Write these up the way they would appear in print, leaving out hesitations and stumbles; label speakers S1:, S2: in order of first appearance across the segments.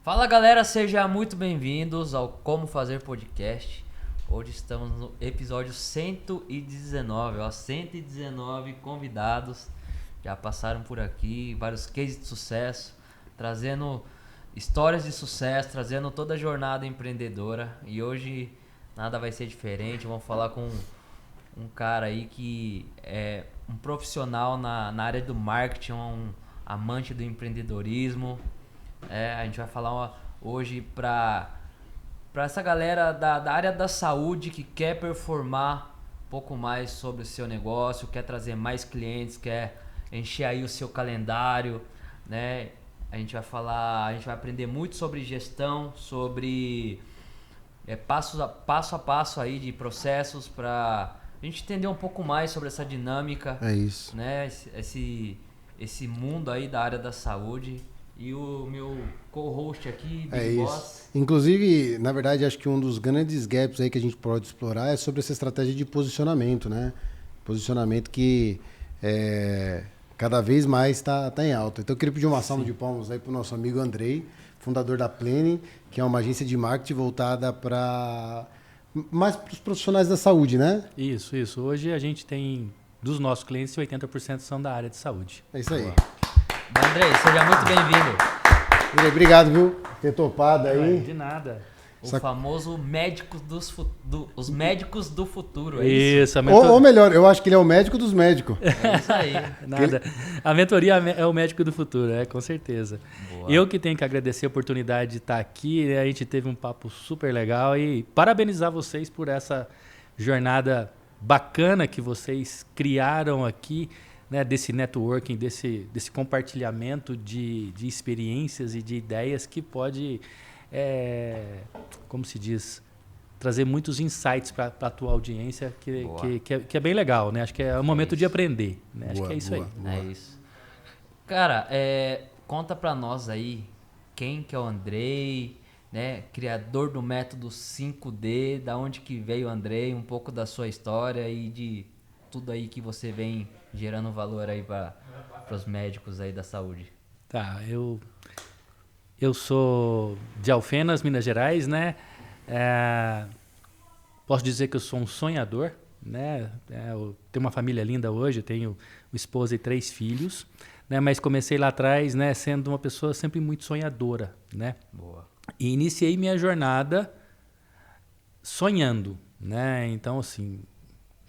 S1: Fala galera, sejam muito bem-vindos ao Como Fazer Podcast. Hoje estamos no episódio 119, 119 convidados já passaram por aqui, vários cases de sucesso, trazendo histórias de sucesso, trazendo toda a jornada empreendedora. E hoje nada vai ser diferente, vamos falar com um cara aí que é um profissional na área do marketing, um amante do empreendedorismo. A gente vai falar hoje para essa galera da área da saúde que quer performar um pouco mais sobre o seu negócio, quer trazer mais clientes, quer encher aí o seu calendário, né? A gente vai aprender muito sobre gestão, sobre passo a passo aí de processos para a gente entender um pouco mais sobre essa dinâmica, né? Esse mundo aí da área da saúde. E o meu co-host aqui, Big Boss.
S2: Inclusive, na verdade, acho que um dos grandes gaps aí que a gente pode explorar é sobre essa estratégia de posicionamento, né? Posicionamento que cada vez mais está em alta. Então, eu queria pedir uma salva de palmas aí para o nosso amigo Andrei, fundador da Planning, que é uma agência de marketing voltada mais para os profissionais da saúde, né?
S3: Isso. Hoje a gente tem, dos nossos clientes, 80% são da área de saúde.
S2: É isso aí.
S1: Boa. Andrei, seja muito bem-vindo.
S2: Obrigado, viu? Por ter topado aí.
S3: De nada.
S1: O famoso os médicos do futuro, é
S3: isso?
S2: Ou melhor, eu acho que ele é o médico dos médicos.
S1: É isso aí.
S3: Nada. A mentoria é o médico do futuro, com certeza.
S1: Boa.
S3: Eu que tenho que agradecer a oportunidade de estar aqui, né? A gente teve um papo super legal e parabenizar vocês por essa jornada bacana que vocês criaram aqui, né, desse networking, desse compartilhamento de experiências e de ideias que pode, como se diz, trazer muitos insights para a tua audiência, que é bem legal, né? Acho que é o momento de aprender, né? Acho que é isso aí.
S1: É isso. Cara, conta pra nós aí quem que é o Andrei, né? Criador do método 5D, da onde que veio o Andrei, um pouco da sua história e de tudo aí que você vem gerando valor aí para os médicos aí da saúde.
S3: Tá, eu sou de Alfenas, Minas Gerais, né? Posso dizer que eu sou um sonhador, né? Eu tenho uma família linda hoje, eu tenho uma esposa e 3 filhos, né? Mas comecei lá atrás, né? Sendo uma pessoa sempre muito sonhadora, né?
S1: Boa.
S3: E iniciei minha jornada sonhando, né? Então, assim,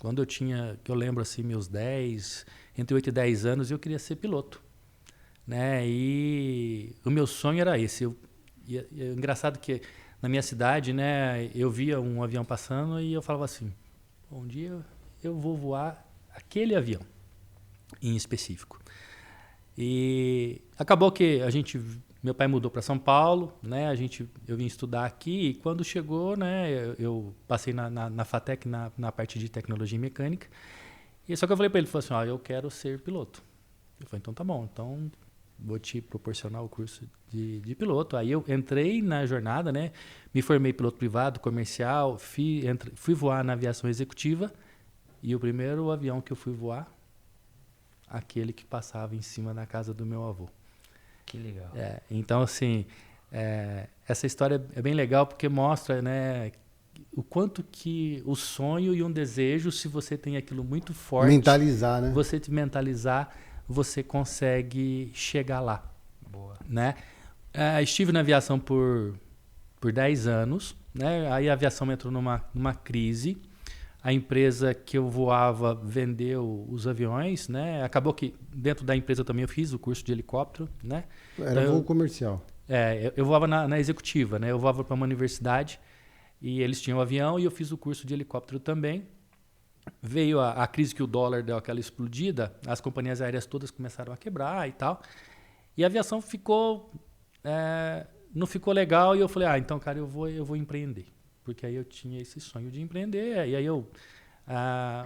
S3: quando eu lembro assim, meus entre 8 e 10 anos, eu queria ser piloto, né? E o meu sonho era esse. Engraçado que na minha cidade, né, eu via um avião passando e eu falava assim, um dia eu vou voar aquele avião em específico. E acabou que meu pai mudou para São Paulo, né? Eu vim estudar aqui e quando chegou, né? Eu passei na FATEC na parte de tecnologia e mecânica. E só que eu falei para ele, falei assim, eu quero ser piloto. Ele falou, então tá bom, então vou te proporcionar o curso de piloto. Aí eu entrei na jornada, né? Me formei piloto privado, comercial, fui voar na aviação executiva e o primeiro avião que eu fui voar, aquele que passava em cima da casa do meu avô.
S1: Que legal.
S3: Então, assim, essa história é bem legal porque mostra, né, o quanto que o sonho e um desejo, se você tem aquilo muito forte...
S2: Mentalizar, né?
S3: Você te mentalizar, você consegue chegar lá.
S1: Boa.
S3: Né? Estive na aviação por 10 anos, né? Aí a aviação entrou numa crise. A empresa que eu voava vendeu os aviões, né? Acabou que dentro da empresa também eu fiz o curso de helicóptero, né?
S2: Era voo comercial.
S3: Eu voava na executiva, né? Eu voava para uma universidade e eles tinham o avião e eu fiz o curso de helicóptero também. Veio a crise que o dólar deu aquela explodida, as companhias aéreas todas começaram a quebrar e tal. E a aviação não ficou legal e eu falei, então, cara, eu vou empreender. Porque aí eu tinha esse sonho de empreender. E aí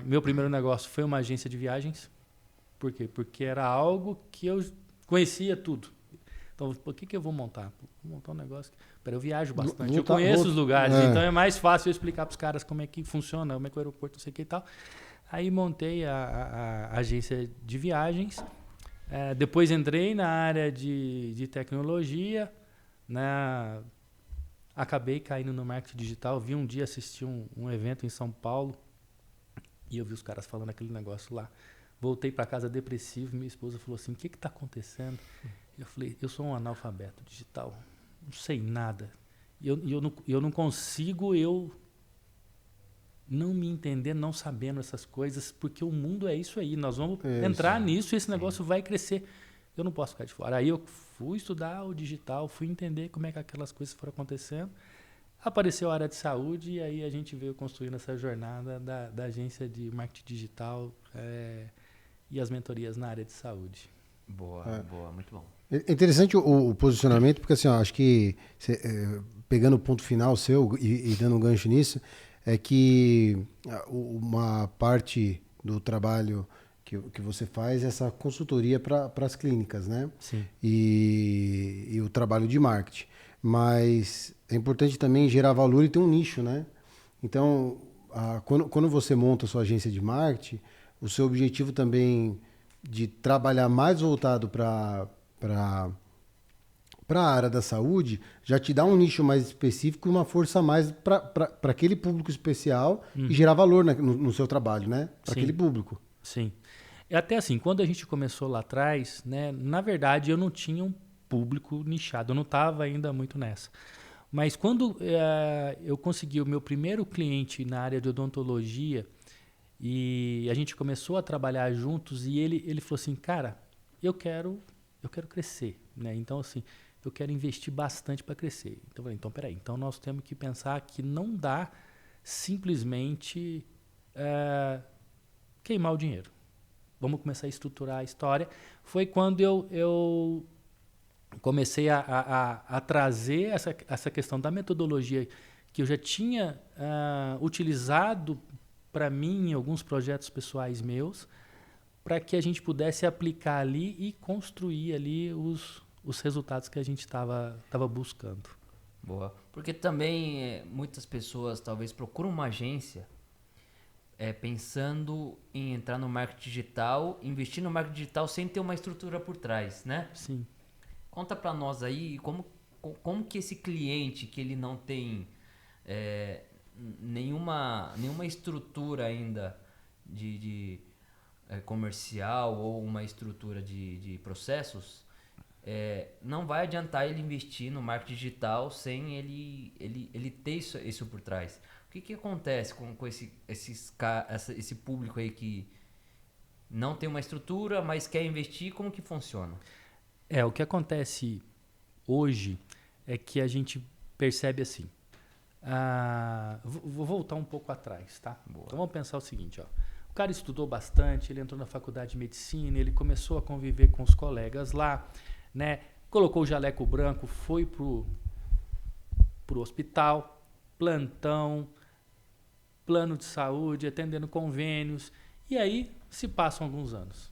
S3: meu primeiro negócio foi uma agência de viagens. Por quê? Porque era algo que eu conhecia tudo. Então, por que eu vou montar? Vou montar um negócio. Eu viajo bastante, eu conheço os lugares. Então é mais fácil eu explicar para os caras como é que funciona, como é que é o aeroporto, não sei o que e tal. Aí montei a agência de viagens. Depois entrei na área de tecnologia. né? Acabei caindo no marketing digital. Vi um dia, assisti um evento em São Paulo e eu vi os caras falando aquele negócio lá. Voltei para casa depressivo, minha esposa falou assim, o que está acontecendo? Eu falei, eu sou um analfabeto digital, não sei nada. Eu não consigo, não me entender, não sabendo essas coisas, porque o mundo é isso aí. Nós vamos entrar nisso e esse negócio vai crescer. Eu não posso ficar de fora. Aí eu fui estudar o digital, fui entender como é que aquelas coisas foram acontecendo. Apareceu a área de saúde e aí a gente veio construindo essa jornada da agência de marketing digital e as mentorias na área de saúde.
S1: Boa, muito bom.
S2: É interessante o posicionamento, porque assim, acho que pegando o ponto final seu e dando um gancho nisso, é que uma parte do trabalho que você faz é essa consultoria para as clínicas, né?
S3: Sim.
S2: E o trabalho de marketing. Mas é importante também gerar valor e ter um nicho, né? Então, quando você monta a sua agência de marketing, o seu objetivo também de trabalhar mais voltado para a área da saúde já te dá um nicho mais específico e uma força a mais para aquele público especial e gerar valor no seu trabalho, né? Para aquele público.
S3: Sim. E até assim, quando a gente começou lá atrás, né, na verdade eu não tinha um público nichado, eu não estava ainda muito nessa. Mas quando eu consegui o meu primeiro cliente na área de odontologia e a gente começou a trabalhar juntos e ele falou assim, cara, eu quero crescer, né? Então assim, eu quero investir bastante para crescer. Então eu falei, então peraí, então nós temos que pensar que não dá simplesmente queimar o dinheiro. Vamos começar a estruturar a história. Foi quando eu comecei a trazer essa questão da metodologia que eu já tinha utilizado para mim em alguns projetos pessoais meus, para que a gente pudesse aplicar ali e construir ali os resultados que a gente estava buscando.
S1: Boa. Porque também muitas pessoas talvez procuram uma agência pensando em entrar no marketing digital, investir no marketing digital sem ter uma estrutura por trás, né?
S3: Sim.
S1: Conta para nós aí como que esse cliente que ele não tem nenhuma estrutura ainda de comercial ou uma estrutura de processos, não vai adiantar ele investir no marketing digital sem ele ter isso por trás. O que acontece com esse público aí que não tem uma estrutura, mas quer investir? Como que funciona?
S3: O que acontece hoje é que a gente percebe assim. Vou voltar um pouco atrás, tá?
S1: Boa.
S3: Então vamos pensar o seguinte, ó. O cara estudou bastante, ele entrou na faculdade de medicina, ele começou a conviver com os colegas lá, né? Colocou o jaleco branco, foi pro hospital, plantão, plano de saúde, atendendo convênios. E aí se passam alguns anos.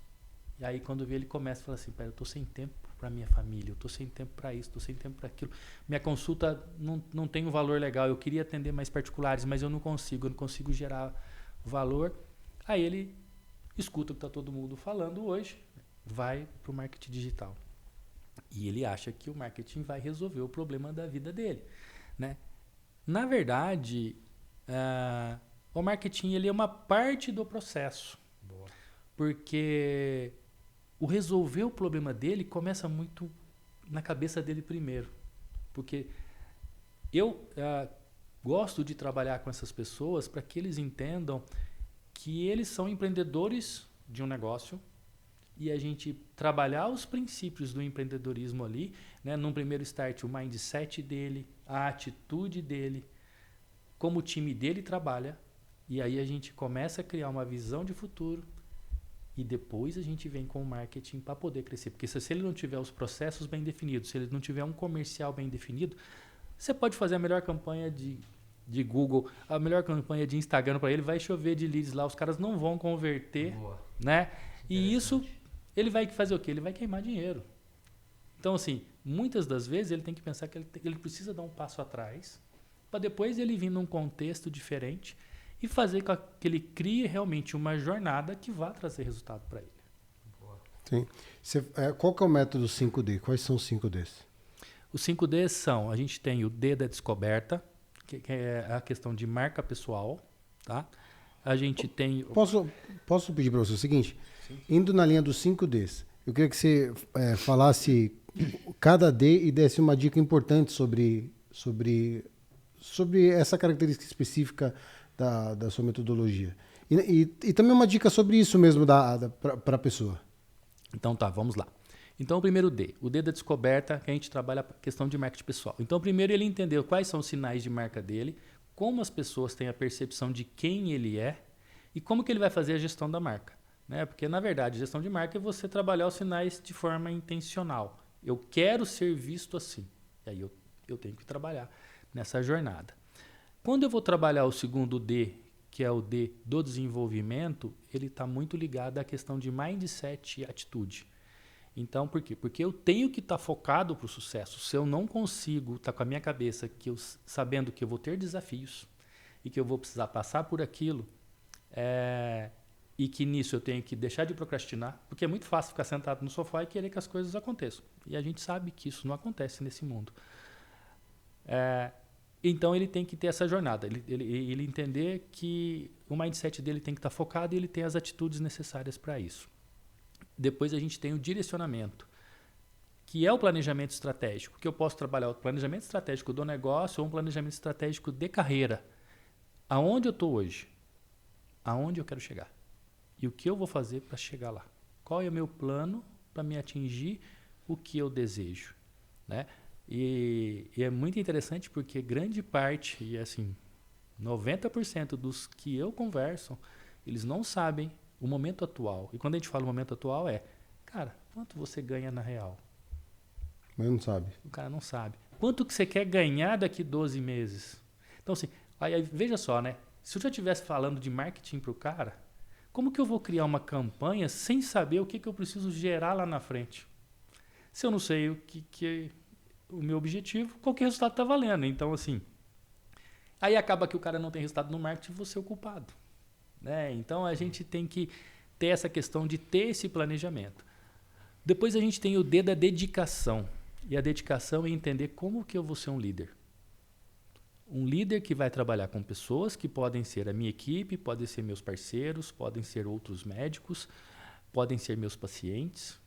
S3: E aí quando vê ele começa a falar assim, pera, eu tô sem tempo para minha família, eu tô sem tempo para isso, tô sem tempo para aquilo. Minha consulta não tem um valor legal, eu queria atender mais particulares, mas eu não consigo gerar valor. Aí ele escuta o que está todo mundo falando hoje, vai para o marketing digital. E ele acha que o marketing vai resolver o problema da vida dele, né? Na verdade, o marketing ele é uma parte do processo.
S1: Boa.
S3: Porque o resolver o problema dele começa muito na cabeça dele primeiro. Porque eu gosto de trabalhar com essas pessoas para que eles entendam que eles são empreendedores de um negócio e a gente trabalhar os princípios do empreendedorismo ali, né, num primeiro start, o mindset dele, a atitude dele, como o time dele trabalha, e aí a gente começa a criar uma visão de futuro e depois a gente vem com o marketing para poder crescer. Porque se ele não tiver os processos bem definidos, se ele não tiver um comercial bem definido, você pode fazer a melhor campanha de Google, a melhor campanha de Instagram para ele, vai chover de leads lá, os caras não vão converter, né? E isso, ele vai fazer o quê? Ele vai queimar dinheiro. Então, assim, muitas das vezes ele tem que pensar que ele precisa dar um passo atrás para depois ele vir num contexto diferente e fazer com que ele crie realmente uma jornada que vá trazer resultado para ele.
S2: Sim. Qual que é o método 5D? Quais são os 5Ds?
S3: Os 5Ds são, a gente tem o D da descoberta, que é a questão de marca pessoal, tá? A gente tem...
S2: Posso pedir para você o seguinte? Indo na linha dos 5Ds, eu queria que você falasse cada D e desse uma dica importante sobre essa característica específica da sua metodologia. E também uma dica sobre isso mesmo para a pessoa.
S3: Então tá, vamos lá. Então o primeiro D, o D da descoberta, que a gente trabalha a questão de marketing pessoal. Então primeiro ele entendeu quais são os sinais de marca dele, como as pessoas têm a percepção de quem ele é e como que ele vai fazer a gestão da marca. Né? Porque na verdade gestão de marca é você trabalhar os sinais de forma intencional. Eu quero ser visto assim. E aí eu tenho que trabalhar nessa jornada. Quando eu vou trabalhar o segundo D, que é o D do desenvolvimento, ele está muito ligado à questão de mindset e atitude. Então, por quê? Porque eu tenho que estar focado para o sucesso. Se eu não consigo estar com a minha cabeça sabendo que eu vou ter desafios e que eu vou precisar passar por aquilo, e que nisso eu tenho que deixar de procrastinar, porque é muito fácil ficar sentado no sofá e querer que as coisas aconteçam. E a gente sabe que isso não acontece nesse mundo. Então ele tem que ter essa jornada, ele entender que o mindset dele tem que estar focado e ele tem as atitudes necessárias para isso. Depois a gente tem o direcionamento, que é o planejamento estratégico, que eu posso trabalhar o planejamento estratégico do negócio ou um planejamento estratégico de carreira. Aonde eu estou hoje? Aonde eu quero chegar? E o que eu vou fazer para chegar lá? Qual é o meu plano para me atingir o que eu desejo? Né? E é muito interessante porque grande parte, e assim, 90% dos que eu converso, eles não sabem o momento atual. E quando a gente fala momento atual cara, quanto você ganha na real?
S2: Mas não sabe.
S3: O cara não sabe. Quanto que você quer ganhar daqui 12 meses? Então assim, aí veja só, né? Se eu já estivesse falando de marketing para o cara, como que eu vou criar uma campanha sem saber o que eu preciso gerar lá na frente? Se eu não sei o que o meu objetivo, qualquer resultado está valendo. Então, assim, aí acaba que o cara não tem resultado no marketing e você é o culpado. Né? Então, a gente tem que ter essa questão de ter esse planejamento. Depois a gente tem o D da dedicação. E a dedicação é entender como que eu vou ser um líder. Um líder que vai trabalhar com pessoas que podem ser a minha equipe, podem ser meus parceiros, podem ser outros médicos, podem ser meus pacientes.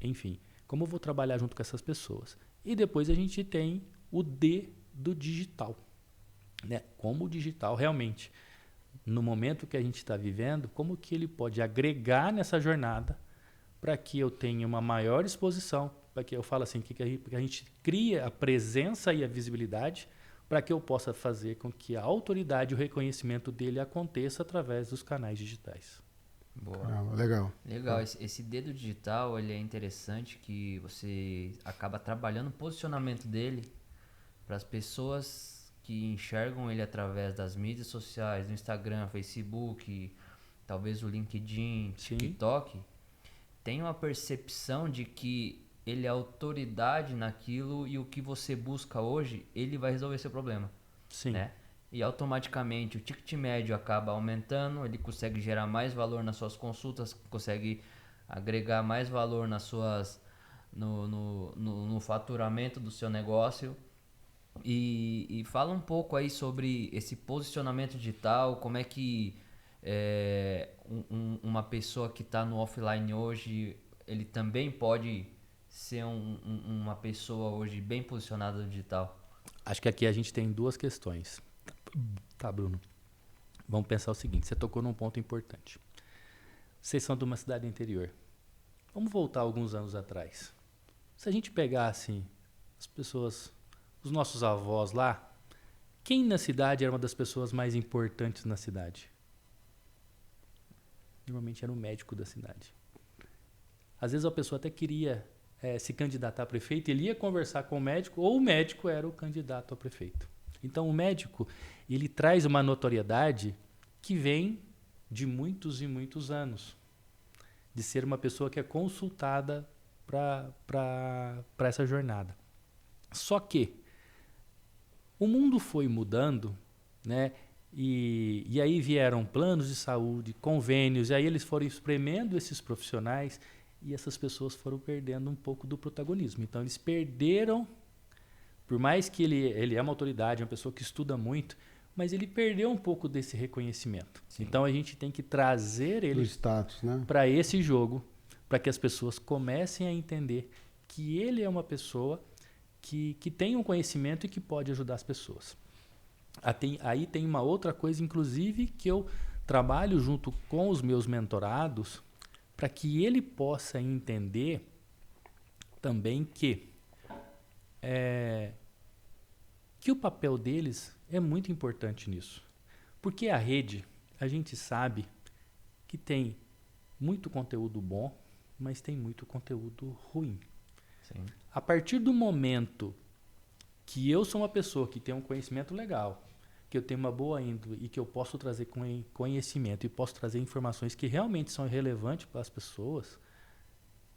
S3: Enfim, como eu vou trabalhar junto com essas pessoas? E depois a gente tem o D do digital. Né? Como o digital realmente, no momento que a gente está vivendo, como que ele pode agregar nessa jornada para que eu tenha uma maior exposição, para que eu falo assim, que a gente cria a presença e a visibilidade para que eu possa fazer com que a autoridade e o reconhecimento dele aconteça através dos canais digitais.
S1: Boa.
S2: Caramba, legal.
S1: Legal, esse dedo digital ele é interessante que você acaba trabalhando o posicionamento dele para as pessoas que enxergam ele através das mídias sociais, do Instagram, Facebook, talvez o LinkedIn, TikTok, tem uma percepção de que ele é autoridade naquilo e o que você busca hoje, ele vai resolver seu problema.
S3: Sim.
S1: Né? E automaticamente o ticket médio acaba aumentando, ele consegue gerar mais valor nas suas consultas, consegue agregar mais valor nas suas, no faturamento do seu negócio. E fala um pouco aí sobre esse posicionamento digital, como é que uma pessoa que está no offline hoje, ele também pode ser uma pessoa hoje bem posicionada no digital.
S3: Acho que aqui a gente tem duas questões. Tá, Bruno. Vamos pensar o seguinte, você tocou num ponto importante. Vocês são de uma cidade interior. Vamos voltar alguns anos atrás. Se a gente pegar assim, as pessoas, os nossos avós lá, quem na cidade era uma das pessoas mais importantes na cidade? Normalmente era o médico da cidade. Às vezes a pessoa até queria se candidatar a prefeito, ele ia conversar com o médico, ou o médico era o candidato a prefeito. Então o médico, ele traz uma notoriedade que vem de muitos e muitos anos, de ser uma pessoa que é consultada para essa jornada. Só que o mundo foi mudando, né? E aí vieram planos de saúde, convênios, e aí eles foram espremendo esses profissionais, e essas pessoas foram perdendo um pouco do protagonismo. Então, eles perderam, por mais que ele é uma autoridade, uma pessoa que estuda muito, mas ele perdeu um pouco desse reconhecimento.
S1: Sim.
S3: Então, a gente tem que trazer
S2: Do
S3: ele
S2: status, né?
S3: para esse jogo, para que as pessoas comecem a entender que ele é uma pessoa que tem um conhecimento e que pode ajudar as pessoas. Aí tem uma outra coisa, inclusive, que eu trabalho junto com os meus mentorados para que ele possa entender também que o papel deles é muito importante nisso. Porque a rede, a gente sabe que tem muito conteúdo bom, mas tem muito conteúdo ruim.
S1: Sim.
S3: A partir do momento que eu sou uma pessoa que tem um conhecimento legal, que eu tenho uma boa índole e que eu posso trazer conhecimento e posso trazer informações que realmente são relevantes para as pessoas,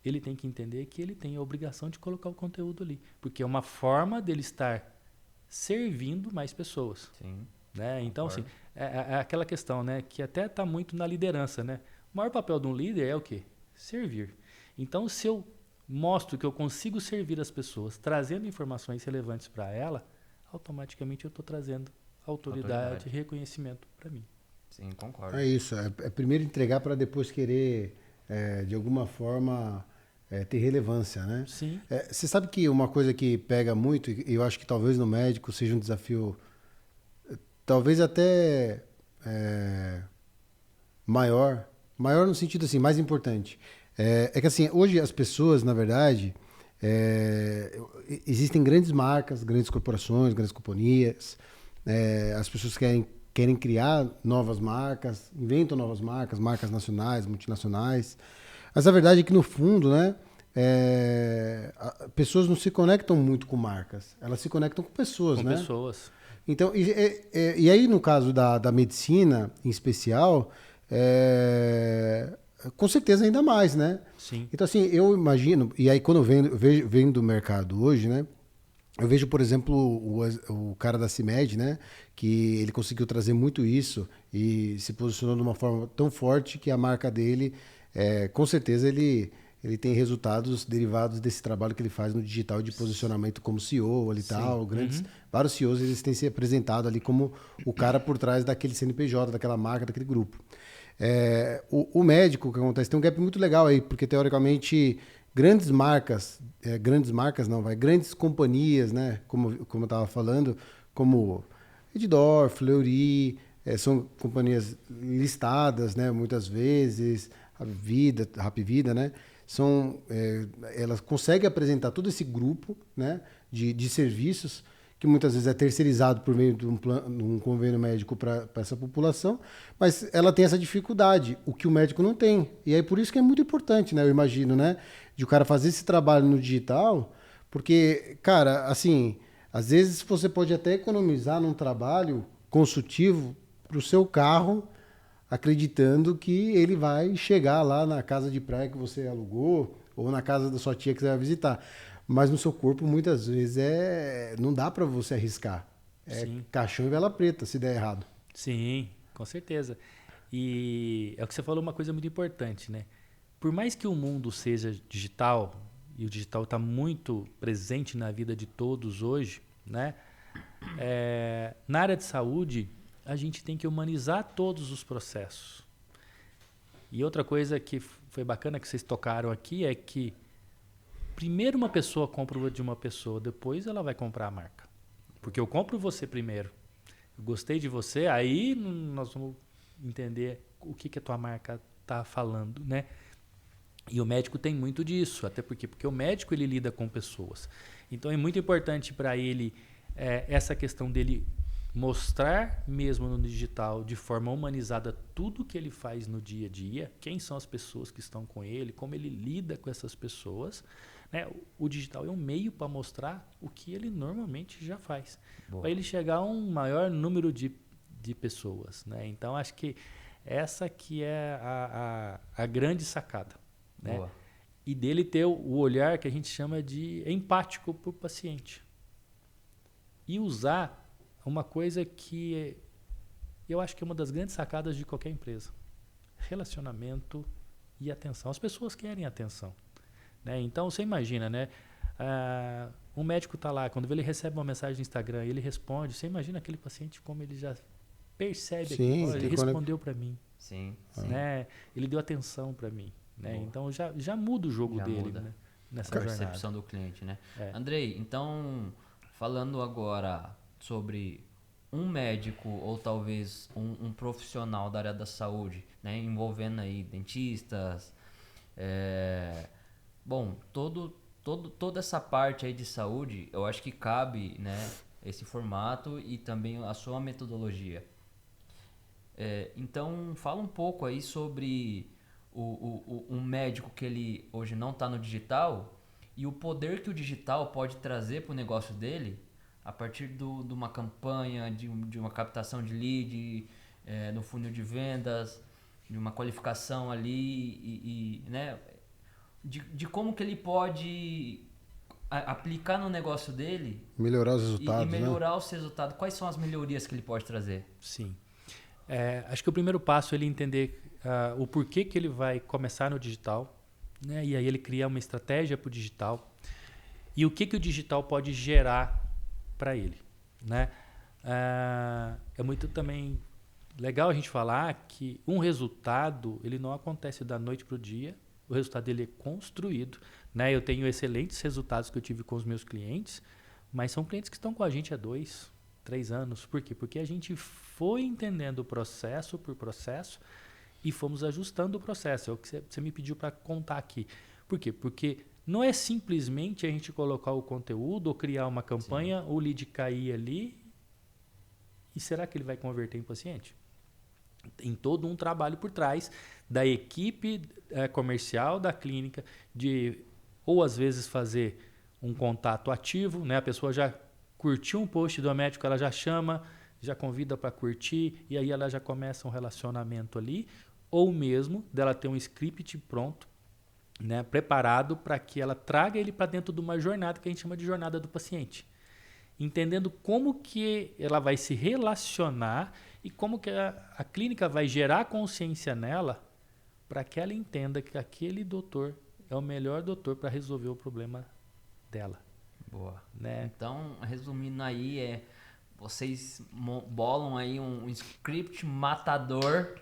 S3: ele tem que entender que ele tem a obrigação de colocar o conteúdo ali. Porque é uma forma dele estar servindo mais pessoas.
S1: Sim.
S3: Né? Então, assim,
S1: Concordo.
S3: é aquela questão, né, que até está muito na liderança. Né? O maior papel de um líder é o quê? Servir. Então, se eu mostro que eu consigo servir as pessoas, trazendo informações relevantes para ela, automaticamente eu estou trazendo autoridade e reconhecimento para mim.
S1: Sim, concordo.
S2: É isso. É primeiro entregar para depois querer, de alguma forma, ter relevância, né?
S3: Sim.
S2: Você sabe que uma coisa que pega muito, e eu acho que talvez no médico seja um desafio, talvez até maior no sentido assim, mais importante. É que assim, hoje as pessoas, na verdade, existem grandes marcas, grandes corporações, grandes companhias, as pessoas querem criar novas marcas, inventam novas marcas, marcas nacionais, multinacionais, mas a verdade é que no fundo, né, pessoas não se conectam muito com marcas, elas se conectam com pessoas,
S3: Com
S2: né?
S3: pessoas.
S2: Então, e aí no caso da medicina em especial, com certeza ainda mais, né?
S3: Sim.
S2: Então assim, eu imagino, e aí quando eu venho do mercado hoje, né? Eu vejo, por exemplo, o cara da CIMED, né? Que ele conseguiu trazer muito isso e se posicionou de uma forma tão forte que a marca dele, com certeza ele tem resultados derivados desse trabalho que ele faz no digital de posicionamento como CEO ali e tal. Vários CEOs eles têm se apresentado ali como o cara por trás daquele CNPJ, daquela marca, daquele grupo. O médico, o que acontece, tem um gap muito legal aí, porque teoricamente grandes companhias, né, como eu estava falando, como Edidor, Fleury, são companhias listadas, né, muitas vezes, Rapvida, né, elas conseguem apresentar todo esse grupo, né, de serviços que muitas vezes é terceirizado por meio de um convênio médico para essa população, mas ela tem essa dificuldade, o que o médico não tem. E aí por isso que é muito importante, né, eu imagino, né, de o cara fazer esse trabalho no digital, porque, cara, assim, às vezes você pode até economizar num trabalho consultivo para o seu carro, acreditando que ele vai chegar lá na casa de praia que você alugou ou na casa da sua tia que você vai visitar. Mas no seu corpo, muitas vezes, não dá para você arriscar.
S3: Sim.
S2: Caixão e vela preta, se der errado.
S3: Sim, com certeza. E é o que você falou, uma coisa muito importante, né? Por mais que o mundo seja digital, e o digital está muito presente na vida de todos hoje, né? Na área de saúde, a gente tem que humanizar todos os processos. E outra coisa que foi bacana que vocês tocaram aqui é que primeiro uma pessoa compra de uma pessoa, depois ela vai comprar a marca. Porque eu compro você primeiro. Eu gostei de você, aí nós vamos entender o que a tua marca está falando, né? E o médico tem muito disso, até porque o médico ele lida com pessoas. Então é muito importante para ele essa questão dele mostrar mesmo no digital, de forma humanizada, tudo que ele faz no dia a dia, quem são as pessoas que estão com ele, como ele lida com essas pessoas. Né? O digital é um meio para mostrar o que ele normalmente já faz, para ele chegar a um maior número de pessoas. Né? Então, acho que essa que é a grande sacada. Né? E dele ter o olhar que a gente chama de empático para o paciente. E usar uma coisa que eu acho que é uma das grandes sacadas de qualquer empresa. Relacionamento e atenção. As pessoas querem atenção, né? Então, você imagina, né? Um médico está lá, quando ele recebe uma mensagem no Instagram, ele responde. Você imagina aquele paciente como ele já percebe
S2: Sim,
S3: aquilo, ele respondeu para mim,
S1: Sim.
S3: né? Ele deu atenção para mim, né?
S1: Boa.
S3: Então já muda o jogo
S1: Já
S3: dele,
S1: muda.
S3: né? Nessa
S1: A
S3: jornada.
S1: percepção do cliente, né?
S3: É.
S1: Andrei, então, falando agora sobre um médico ou talvez um profissional da área da saúde, né? Envolvendo aí dentistas, bom, toda essa parte aí de saúde, eu acho que cabe, né? Esse formato e também a sua metodologia. Então, fala um pouco aí sobre um médico que ele hoje não está no digital e o poder que o digital pode trazer para o negócio dele a partir de uma campanha, de uma captação de lead, no funil de vendas, de uma qualificação ali né, de como que ele pode aplicar no negócio dele
S2: Melhorar os resultados,
S1: e melhorar os resultados. Quais são as melhorias que ele pode trazer?
S3: Sim. Acho que o primeiro passo é ele entender o porquê que ele vai começar no digital, né? E aí ele criar uma estratégia para o digital e o que o digital pode gerar para ele, né? É muito também legal a gente falar que um resultado ele não acontece da noite para o dia, o resultado ele é construído, né? Eu tenho excelentes resultados que eu tive com os meus clientes, mas são clientes que estão com a gente há 2, 3 anos. Por quê? Porque a gente foi entendendo processo por processo e fomos ajustando o processo. É o que você me pediu para contar aqui. Por quê? Porque não é simplesmente a gente colocar o conteúdo ou criar uma campanha, o lead cair ali e será que ele vai converter em paciente? Tem todo um trabalho por trás da equipe comercial da clínica de ou às vezes fazer um contato ativo, né? A pessoa já curtiu um post do médico, ela já chama, já convida para curtir e aí ela já começa um relacionamento ali, ou mesmo dela ter um script pronto, né, preparado para que ela traga ele para dentro de uma jornada que a gente chama de jornada do paciente, entendendo como que ela vai se relacionar e como que a clínica vai gerar consciência nela para que ela entenda que aquele doutor é o melhor doutor para resolver o problema dela.
S1: Boa.
S3: Né?
S1: Então, resumindo aí, vocês bolam aí um script matador,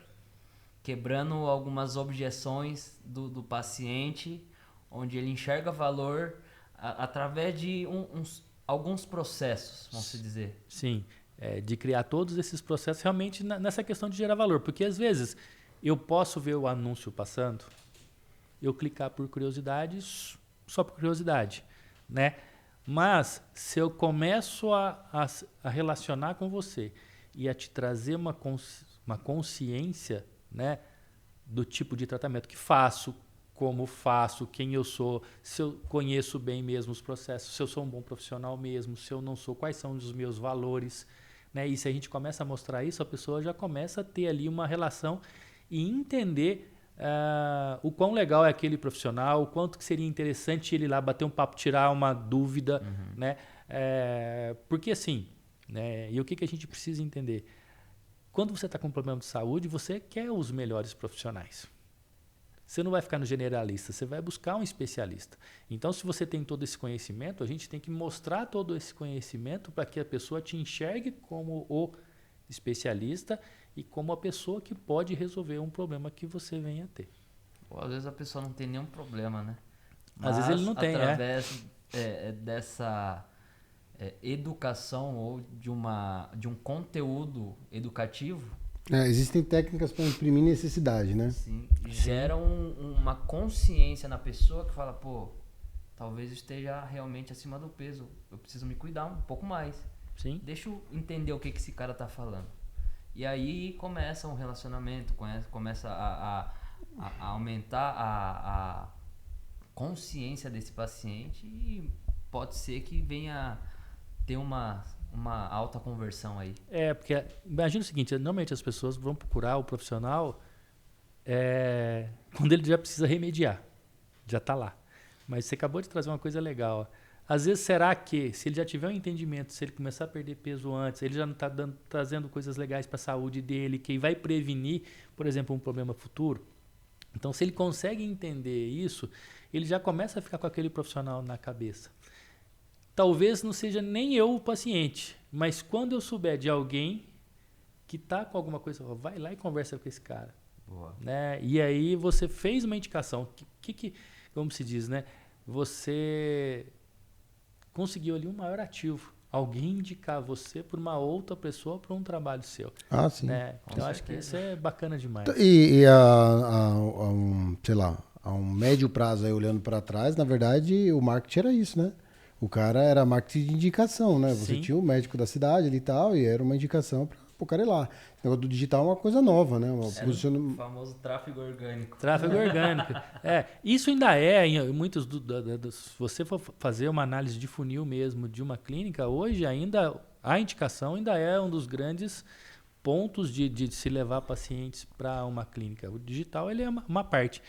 S1: quebrando algumas objeções do paciente, onde ele enxerga valor através de alguns processos, vamos dizer.
S3: Sim, de criar todos esses processos realmente nessa questão de gerar valor. Porque às vezes eu posso ver o anúncio passando, eu clicar por curiosidade, só por curiosidade, né? Mas se eu começo a relacionar com você e a te trazer uma consciência, né, do tipo de tratamento que faço, como faço, quem eu sou, se eu conheço bem mesmo os processos, se eu sou um bom profissional mesmo, se eu não sou, quais são os meus valores, né? E se a gente começa a mostrar isso, a pessoa já começa a ter ali uma relação e entender o quão legal é aquele profissional, o quanto que seria interessante ele lá bater um papo, tirar uma dúvida, né? Porque assim, né? E o que a gente precisa entender? Quando você está com um problema de saúde, você quer os melhores profissionais. Você não vai ficar no generalista, você vai buscar um especialista. Então, se você tem todo esse conhecimento, a gente tem que mostrar todo esse conhecimento para que a pessoa te enxergue como o especialista e como a pessoa que pode resolver um problema que você venha a ter.
S1: Ou às vezes a pessoa não tem nenhum problema, né?
S3: Às vezes ele não tem,
S1: através dessa educação ou de um conteúdo educativo,
S2: existem técnicas para imprimir necessidade, né?
S1: sim, gera uma consciência na pessoa que fala, pô, talvez eu esteja realmente acima do peso, eu preciso me cuidar um pouco mais.
S3: Sim.
S1: Deixa eu entender o que esse cara tá falando. E aí começa um relacionamento, começa a aumentar a consciência desse paciente e pode ser que venha ter uma alta conversão aí.
S3: Porque imagina o seguinte, normalmente as pessoas vão procurar o profissional quando ele já precisa remediar, já está lá. Mas você acabou de trazer uma coisa legal, ó. Às vezes, será que, se ele já tiver um entendimento, se ele começar a perder peso antes, ele já não está trazendo coisas legais para a saúde dele, que vai prevenir, por exemplo, um problema futuro? Então, se ele consegue entender isso, ele já começa a ficar com aquele profissional na cabeça. Talvez não seja nem eu o paciente, mas quando eu souber de alguém que está com alguma coisa, vai lá e conversa com esse cara.
S1: Boa.
S3: Né? E aí você fez uma indicação. Como se diz, né? Você conseguiu ali um maior ativo. Alguém indicar você por uma outra pessoa para um trabalho seu.
S2: Ah, sim.
S3: Né? Então, acho que isso é bacana demais.
S2: E sei lá, a um médio prazo aí olhando para trás, na verdade, o marketing era isso, né? O cara era marketing de indicação, né? Você
S3: Sim.
S2: tinha o médico da cidade ali e tal, e era uma indicação para o cara ir lá. O negócio do digital é uma coisa nova, né?
S1: Era o famoso tráfego orgânico.
S3: Tráfego orgânico. Isso ainda em muitos se você for fazer uma análise de funil mesmo de uma clínica, hoje ainda a indicação ainda é um dos grandes pontos de se levar pacientes para uma clínica. O digital ele é uma parte.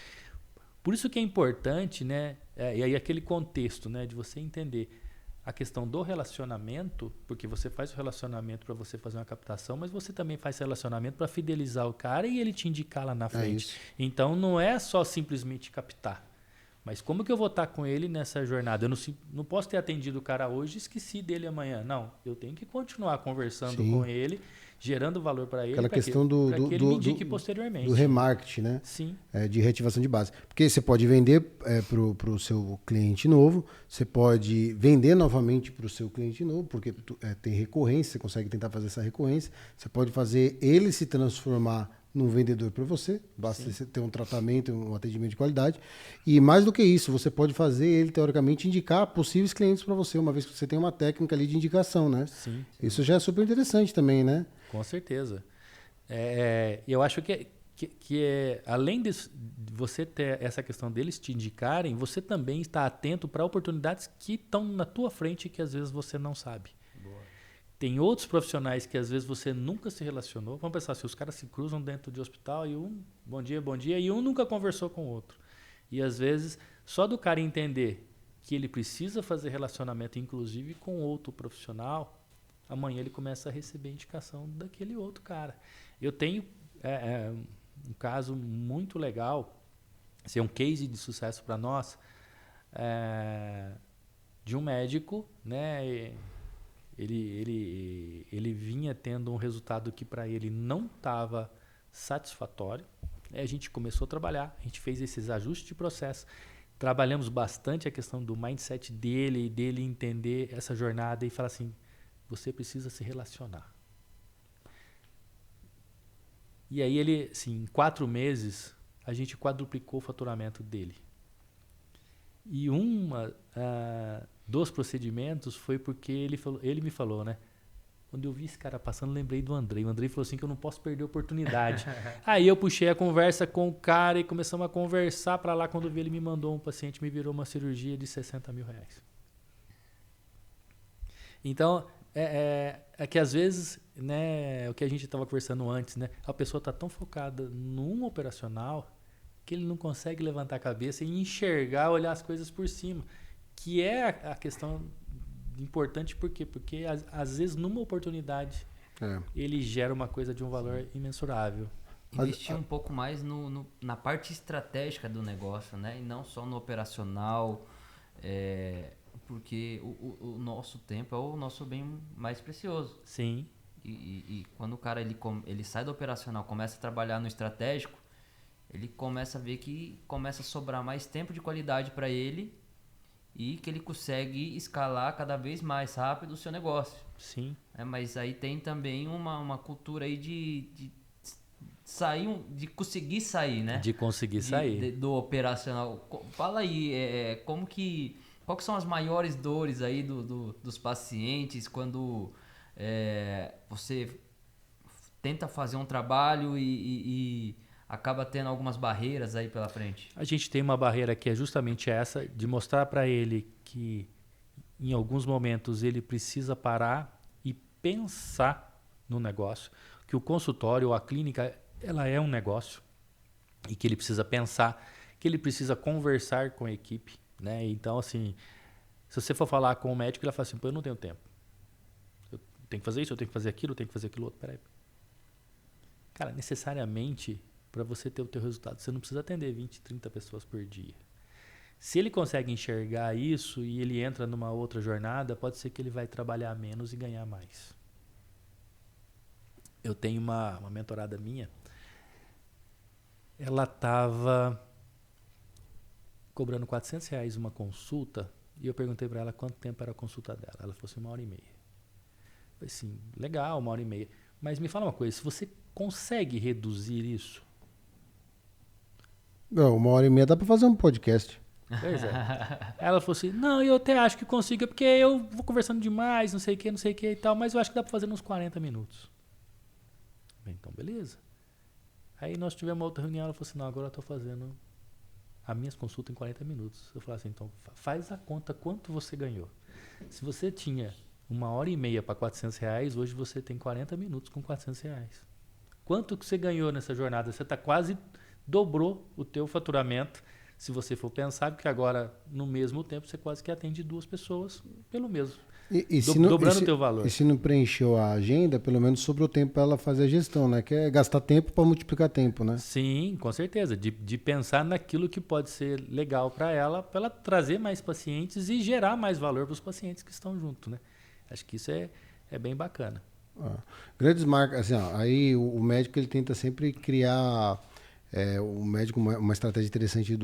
S3: Por isso que é importante, né? E aí aquele contexto, né, de você entender a questão do relacionamento, porque você faz o relacionamento para você fazer uma captação, mas você também faz relacionamento para fidelizar o cara e ele te indicar lá na frente. Então não é só simplesmente captar. Mas como que eu vou estar com ele nessa jornada? Eu não posso ter atendido o cara hoje e esqueci dele amanhã. Não, eu tenho que continuar conversando com ele, gerando valor para ele,
S2: aquela questão
S3: para que ele me indique posteriormente.
S2: Do remarketing, né?
S3: Sim.
S2: De reativação de base. Porque você pode vender para o seu cliente novo, você pode vender novamente para o seu cliente novo, porque tem recorrência, você consegue tentar fazer essa recorrência. Você pode fazer ele se transformar num vendedor para você, basta você ter um tratamento, um atendimento de qualidade. E mais do que isso, você pode fazer ele, teoricamente, indicar possíveis clientes para você, uma vez que você tem uma técnica ali de indicação, né?
S3: Sim.
S2: Isso já é super interessante também, né?
S3: Com certeza. Eu acho que além de você ter essa questão deles te indicarem, você também está atento para oportunidades que estão na tua frente e que às vezes você não sabe.
S1: Boa.
S3: Tem outros profissionais que às vezes você nunca se relacionou. Vamos pensar assim, os caras se cruzam dentro de hospital e bom dia, e um nunca conversou com o outro. E às vezes, só do cara entender que ele precisa fazer relacionamento, inclusive com outro profissional, amanhã ele começa a receber indicação daquele outro cara. Eu tenho um caso muito legal, esse é um case de sucesso para nós, de um médico, né? Ele vinha tendo um resultado que para ele não estava satisfatório. A gente começou a trabalhar, a gente fez esses ajustes de processo, trabalhamos bastante a questão do mindset dele entender essa jornada e falar assim, você precisa se relacionar. E aí ele, assim, em 4 meses, a gente quadruplicou o faturamento dele. E dos procedimentos foi porque ele me falou, né? Quando eu vi esse cara passando, lembrei do Andrei. O Andrei falou assim que eu não posso perder a oportunidade. Aí eu puxei a conversa com o cara e começamos a conversar para lá. Quando eu vi, ele me mandou um paciente, me virou uma cirurgia de R$60 mil. Então, é que às vezes, né, o que a gente estava conversando antes, né? A pessoa está tão focada num operacional que ele não consegue levantar a cabeça e enxergar, olhar as coisas por cima. Que é a questão importante, por quê? Porque às vezes numa oportunidade ele gera uma coisa de um valor imensurável.
S1: Investir um pouco mais na parte estratégica do negócio, né? E não só no operacional, porque o nosso tempo é o nosso bem mais precioso.
S3: Sim.
S1: E quando o cara ele sai do operacional, começa a trabalhar no estratégico, ele começa a ver que começa a sobrar mais tempo de qualidade para ele e que ele consegue escalar cada vez mais rápido o seu negócio.
S3: Sim.
S1: Mas aí tem também uma cultura aí de sair, de conseguir sair, né?
S3: De conseguir sair.
S1: Do operacional. Fala aí, qual que são as maiores dores aí dos pacientes quando você tenta fazer um trabalho e acaba tendo algumas barreiras aí pela frente?
S3: A gente tem uma barreira que é justamente essa, de mostrar para ele que em alguns momentos ele precisa parar e pensar no negócio, que o consultório ou a clínica, ela é um negócio e que ele precisa pensar, que ele precisa conversar com a equipe, né? Então, assim, se você for falar com o médico, ele vai falar assim, pô, eu não tenho tempo. Eu tenho que fazer isso, eu tenho que fazer aquilo, eu tenho que fazer aquilo outro. Peraí. Cara, necessariamente para você ter o teu resultado. Você não precisa atender 20, 30 pessoas por dia. Se ele consegue enxergar isso e ele entra numa outra jornada, pode ser que ele vai trabalhar menos e ganhar mais. Eu tenho uma mentorada minha, ela estava cobrando R$400 uma consulta e eu perguntei para ela quanto tempo era a consulta dela. Ela falou assim, 1h30. Eu falei assim, legal, 1h30. Mas me fala uma coisa, se você consegue reduzir isso?
S2: Não, 1h30 dá para fazer um podcast.
S3: Pois é. Ela falou assim, não, eu até acho que consigo, porque eu vou conversando demais, não sei o que e tal, mas eu acho que dá para fazer uns 40 minutos. Bem, então, beleza. Aí nós tivemos uma outra reunião, ela falou assim, não, agora eu estou fazendo as minhas consultas em 40 minutos. Eu falei assim, então faz a conta quanto você ganhou. Se você tinha 1h30 para R$400, hoje você tem 40 minutos com R$400. Quanto que você ganhou nessa jornada? Você quase dobrou o teu faturamento. Se você for pensar, porque agora, no mesmo tempo, você quase que atende 2 pessoas pelo mesmo. Dobrando o teu valor.
S2: E se não preencheu a agenda, pelo menos sobrou tempo para ela fazer a gestão, né? Que é gastar tempo para multiplicar tempo, né?
S3: Sim, com certeza. De pensar naquilo que pode ser legal para ela trazer mais pacientes e gerar mais valor para os pacientes que estão junto, né? Acho que isso é bem bacana.
S2: Grandes marcas, assim, aí o médico ele tenta sempre criar... o médico, uma estratégia interessante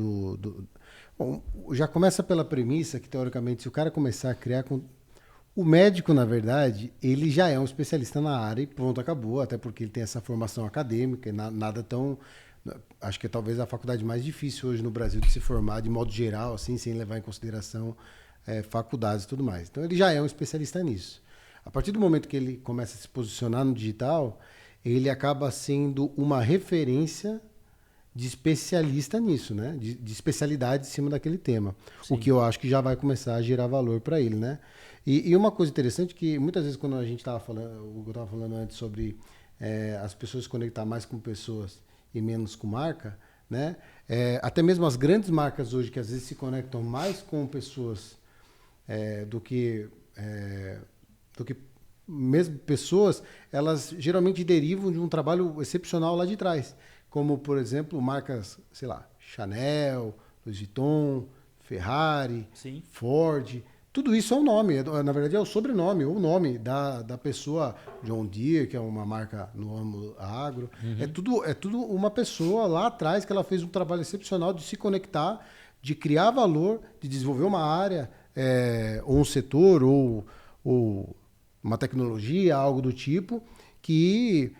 S2: Bom, já começa pela premissa que, teoricamente, se o cara começar a criar... O médico, na verdade, ele já é um especialista na área e pronto, acabou, até porque ele tem essa formação acadêmica, nada tão... Acho que é talvez a faculdade mais difícil hoje no Brasil de se formar, de modo geral, assim, sem levar em consideração faculdades e tudo mais. Então, ele já é um especialista nisso. A partir do momento que ele começa a se posicionar no digital, ele acaba sendo uma referência de especialista nisso, né? De especialidade em cima daquele tema. Sim. O que eu acho que já vai começar a gerar valor para ele, né? E uma coisa interessante que muitas vezes quando a gente estava falando, o que eu estava falando antes sobre as pessoas se conectar mais com pessoas e menos com marca, né? Até mesmo as grandes marcas hoje que às vezes se conectam mais com pessoas do que mesmo pessoas, elas geralmente derivam de um trabalho excepcional lá de trás. Como, por exemplo, marcas, sei lá, Chanel, Louis Vuitton, Ferrari,
S3: Sim.
S2: Ford. Tudo isso é um nome, na verdade é o sobrenome, ou o nome da pessoa. John Deere, que é uma marca no ramo agro. Uhum. É tudo uma pessoa lá atrás que ela fez um trabalho excepcional de se conectar, de criar valor, de desenvolver uma área, ou um setor, ou uma tecnologia, algo do tipo, que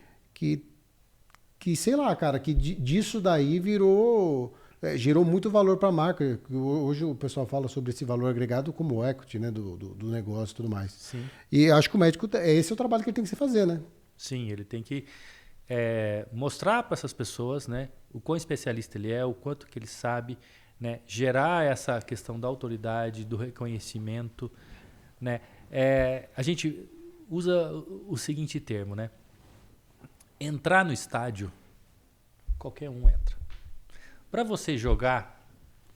S2: sei lá, cara, que disso daí gerou muito valor para a marca. Hoje o pessoal fala sobre esse valor agregado como equity, né, do negócio e tudo mais.
S3: Sim.
S2: E acho que o médico, esse é o trabalho que ele tem que fazer, né?
S3: Sim, ele tem que mostrar para essas pessoas, né, o quão especialista ele é, o quanto que ele sabe, né, gerar essa questão da autoridade, do reconhecimento, né. A gente usa o seguinte termo, né? Entrar no estádio, qualquer um entra. Para você jogar,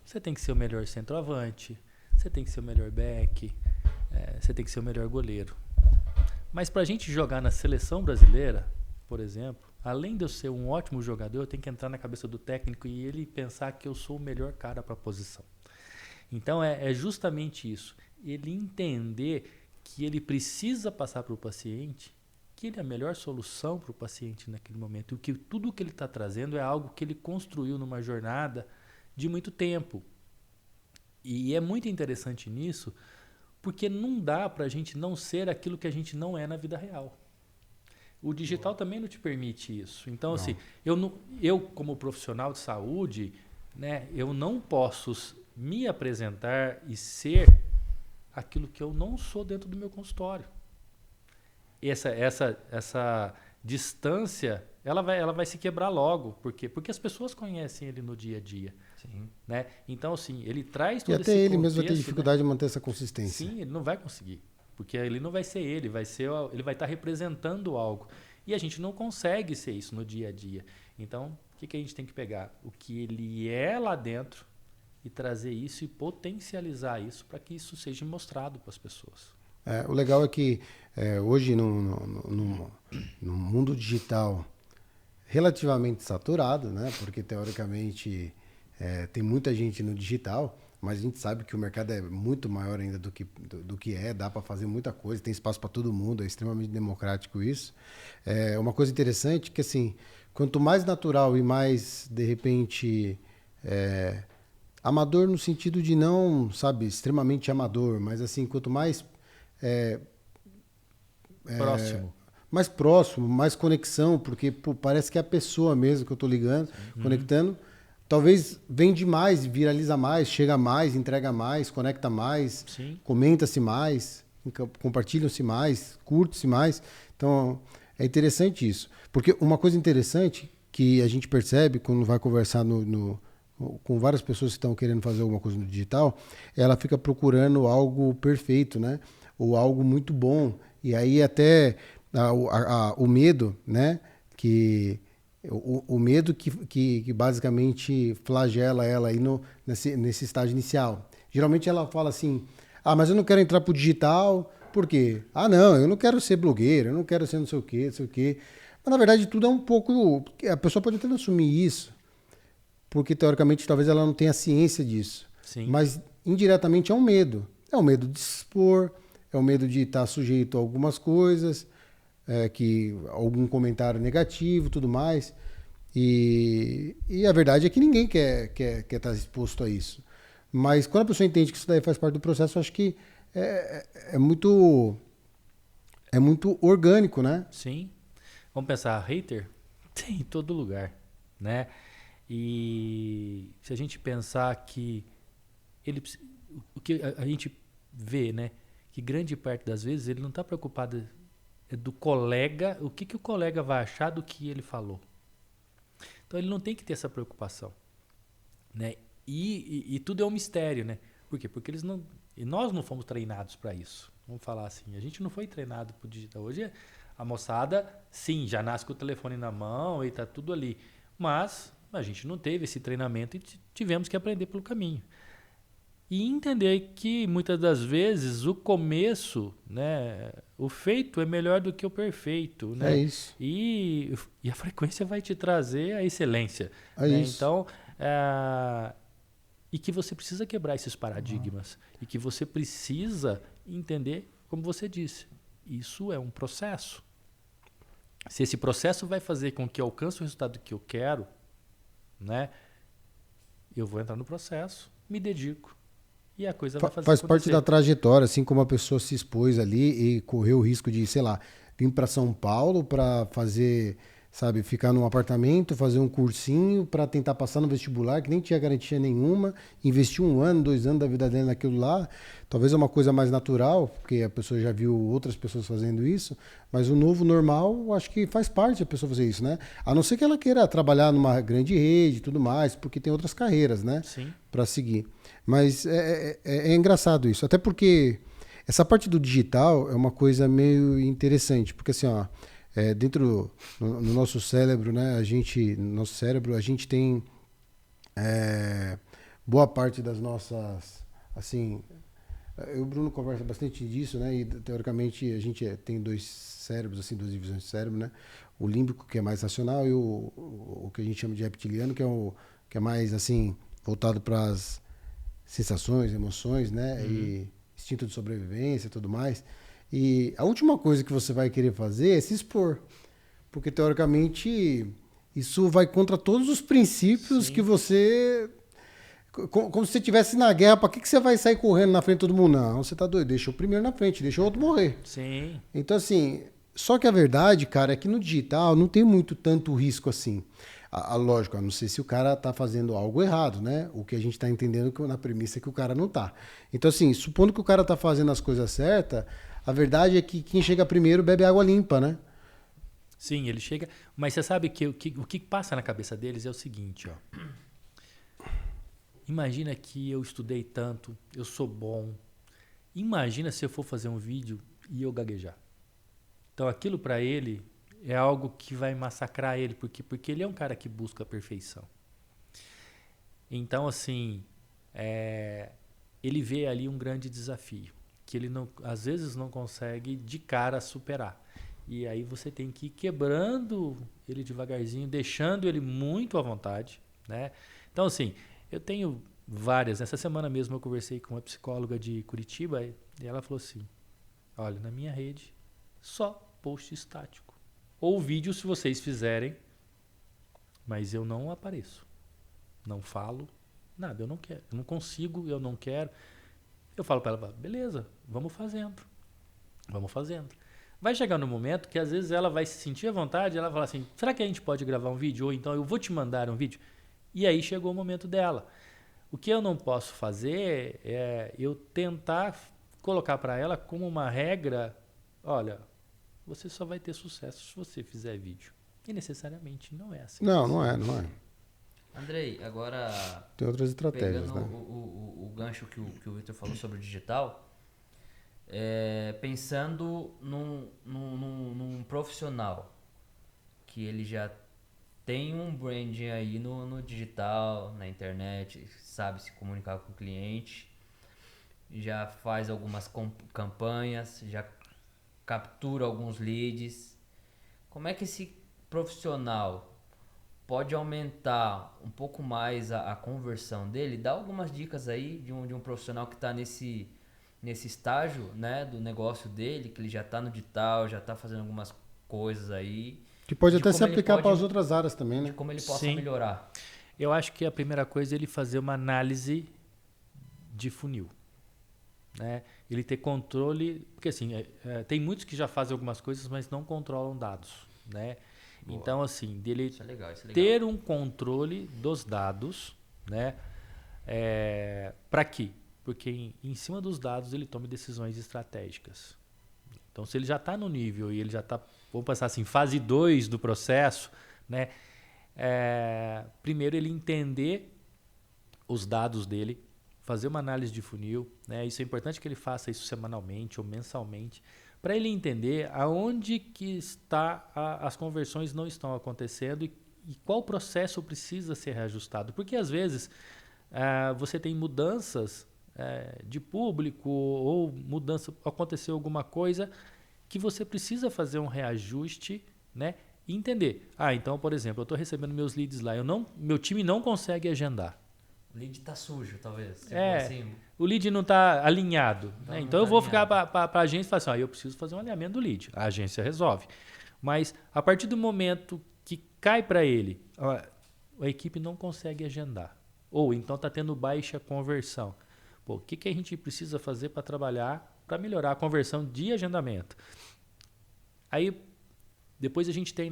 S3: você tem que ser o melhor centroavante, você tem que ser o melhor back, você tem que ser o melhor goleiro. Mas para a gente jogar na seleção brasileira, por exemplo, além de eu ser um ótimo jogador, eu tenho que entrar na cabeça do técnico e ele pensar que eu sou o melhor cara para a posição. Então é justamente isso. Ele entender que ele precisa passar para o paciente que ele é a melhor solução para o paciente naquele momento. E que tudo que ele está trazendo é algo que ele construiu numa jornada de muito tempo. E é muito interessante nisso, porque não dá para a gente não ser aquilo que a gente não é na vida real. O digital também não te permite isso. Então, assim, eu como profissional de saúde, né, eu não posso me apresentar e ser aquilo que eu não sou dentro do meu consultório. Essa distância, ela vai se quebrar logo. Por quê? Porque as pessoas conhecem ele no dia a dia.
S1: Sim.
S3: Né? Então, assim, ele traz todo esse
S2: contexto. E até ele mesmo vai ter
S3: né?
S2: dificuldade de manter essa consistência.
S3: Sim, ele não vai conseguir. Porque ele não vai ser ele vai estar representando algo. E a gente não consegue ser isso no dia a dia. Então, o que a gente tem que pegar? O que ele é lá dentro e trazer isso e potencializar isso para que isso seja mostrado para as pessoas.
S2: O legal é que hoje no mundo digital relativamente saturado, né? Porque teoricamente tem muita gente no digital, mas a gente sabe que o mercado é muito maior ainda do que dá para fazer muita coisa, tem espaço para todo mundo, é extremamente democrático isso. É uma coisa interessante que, assim, quanto mais natural e mais, de repente, amador no sentido de não, sabe, extremamente amador, mas assim, quanto mais
S3: Próximo.
S2: mais próximo, mais conexão, porque pô, parece que é a pessoa mesmo que eu estou ligando, conectando. Talvez vende mais, viraliza mais, chega mais, entrega mais, conecta mais,
S3: Sim.
S2: comenta-se mais, compartilham-se mais, curte-se mais. Então, é interessante isso. Porque uma coisa interessante que a gente percebe quando vai conversar com várias pessoas que estão querendo fazer alguma coisa no digital, ela fica procurando algo perfeito, né? Ou algo muito bom. E aí até o medo, né? O medo que basicamente flagela ela aí nesse estágio inicial. Geralmente ela fala assim, mas eu não quero entrar pro digital, por quê? Não, eu não quero ser blogueiro, eu não quero ser não sei o quê, não sei o quê. Mas na verdade tudo é um pouco... A pessoa pode até não assumir isso, porque teoricamente talvez ela não tenha ciência disso.
S3: Sim.
S2: Mas indiretamente é um medo. É o medo de se expor, é o medo de estar sujeito a algumas coisas, algum comentário negativo, tudo mais. E a verdade é que ninguém quer estar exposto a isso. Mas quando a pessoa entende que isso daí faz parte do processo, eu acho que é muito orgânico, né?
S3: Sim. Vamos pensar, hater tem em todo lugar, né? E se a gente pensar que o que a gente vê, né? Que grande parte das vezes ele não está preocupado do colega, o que o colega vai achar do que ele falou. Então ele não tem que ter essa preocupação, né? E tudo é um mistério, né? Por quê? Porque nós não fomos treinados para isso. Vamos falar assim, a gente não foi treinado para o digital. Hoje a moçada, sim, já nasce com o telefone na mão e está tudo ali. Mas a gente não teve esse treinamento e tivemos que aprender pelo caminho. E entender que muitas das vezes o começo, né, o feito é melhor do que o perfeito, né?
S2: É isso.
S3: E a frequência vai te trazer a excelência.
S2: É
S3: Né?
S2: isso.
S3: Então, e que você precisa quebrar esses paradigmas. E que você precisa entender, como você disse, isso é um processo. Se esse processo vai fazer com que eu alcance o resultado que eu quero, né, eu vou entrar no processo, me dedico. E a coisa vai fazer
S2: Faz
S3: acontecer.
S2: parte da trajetória, assim como a pessoa se expôs ali e correu o risco de, sei lá, vir para São Paulo para fazer, sabe, ficar num apartamento, fazer um cursinho para tentar passar no vestibular, que nem tinha garantia nenhuma, investir 1 ano, 2 anos da vida dela naquilo lá. Talvez é uma coisa mais natural, porque a pessoa já viu outras pessoas fazendo isso, mas o novo normal, acho que faz parte a pessoa fazer isso, né? A não ser que ela queira trabalhar numa grande rede e tudo mais, porque tem outras carreiras, né?
S3: Sim.
S2: Para seguir. Mas é engraçado isso, até porque essa parte do digital é uma coisa meio interessante, porque assim, ó, dentro no nosso cérebro, né, a gente tem boa parte das nossas, assim, eu e o Bruno conversa bastante disso, né, e teoricamente a gente tem 2 cérebros, assim, 2 divisões de cérebro, né, o límbico, que é mais racional, e o que a gente chama de reptiliano, que é mais, assim, voltado para as sensações, emoções, né? E instinto de sobrevivência e tudo mais. E a última coisa que você vai querer fazer é se expor. Porque, teoricamente, isso vai contra todos os princípios que você... Como se você estivesse na guerra, para que você vai sair correndo na frente de todo mundo? Não, você tá doido. Deixa o primeiro na frente, deixa o outro morrer.
S3: Sim.
S2: Então, assim... Só que a verdade, cara, é que no digital não tem tanto risco assim. Lógico, a não ser se o cara tá fazendo algo errado, né? O que a gente tá entendendo na premissa é que o cara não tá. Então, assim, supondo que o cara tá fazendo as coisas certas, a verdade é que quem chega primeiro bebe água limpa, né?
S3: Sim, ele chega... Mas você sabe que o que passa na cabeça deles é o seguinte, ó. Imagina que eu estudei tanto, eu sou bom. Imagina se eu for fazer um vídeo e eu gaguejar. Então aquilo para ele é algo que vai massacrar ele, porque ele é um cara que busca a perfeição. Então, assim, ele vê ali um grande desafio, que ele não, às vezes não consegue de cara superar. E aí você tem que ir quebrando ele devagarzinho, deixando ele muito à vontade, né? Então, assim, eu tenho várias. Essa semana mesmo eu conversei com uma psicóloga de Curitiba e ela falou assim, olha, na minha rede, só post estático. Ou vídeo se vocês fizerem, mas eu não apareço. Não falo nada, eu não quero. Eu não consigo, eu não quero. Eu falo para ela, beleza, vamos fazendo. Vamos fazendo. Vai chegar no momento que às vezes ela vai se sentir à vontade, ela vai falar assim, será que a gente pode gravar um vídeo? Ou então eu vou te mandar um vídeo? E aí chegou o momento dela. O que eu não posso fazer é eu tentar colocar para ela como uma regra, olha, você só vai ter sucesso se você fizer vídeo. E necessariamente não é assim.
S2: Não, não é, não é.
S1: Andrei, agora
S2: Tem outras estratégias,
S1: pegando
S2: né?
S1: o gancho que o Victor falou sobre o digital, pensando num profissional que ele já tem um branding aí no digital, na internet, sabe se comunicar com o cliente, já faz algumas campanhas, já captura alguns leads. Como é que esse profissional pode aumentar um pouco mais a conversão dele? Dá algumas dicas aí de um profissional que está nesse estágio, né, do negócio dele, que ele já está no digital, já está fazendo algumas coisas aí.
S2: Que pode
S1: De
S2: até se
S1: como ele
S2: aplicar
S1: pode,
S2: para as outras áreas também,
S1: de
S2: né?
S1: como ele possa
S3: Sim.
S1: melhorar.
S3: Eu acho que a primeira coisa é ele fazer uma análise de funil. Né? Ele ter controle, porque assim, tem muitos que já fazem algumas coisas, mas não controlam dados. Né?
S1: Boa.
S3: Então, assim, dele
S1: Isso é legal, isso é legal.
S3: ter um controle dos dados, né? Para quê? Porque em cima dos dados ele toma decisões estratégicas. Então, se ele já está no nível e ele já está, vamos passar assim, fase 2 do processo, né? Primeiro ele entender os dados dele, fazer uma análise de funil, né? Isso é importante que ele faça isso semanalmente ou mensalmente, para ele entender aonde que as conversões não estão acontecendo e qual processo precisa ser reajustado. Porque às vezes você tem mudanças de público ou aconteceu alguma coisa que você precisa fazer um reajuste, né? E entender. Então, por exemplo, eu estou recebendo meus leads lá, meu time não consegue agendar.
S1: O lead tá sujo, talvez. Tipo
S3: assim, o lead não está alinhado. Né? Então eu vou ficar para a agência e falar assim, eu preciso fazer um alinhamento do lead. A agência resolve. Mas a partir do momento que cai para ele, a equipe não consegue agendar. Ou então está tendo baixa conversão. O que a gente precisa fazer para trabalhar, para melhorar a conversão de agendamento? Aí depois a gente tem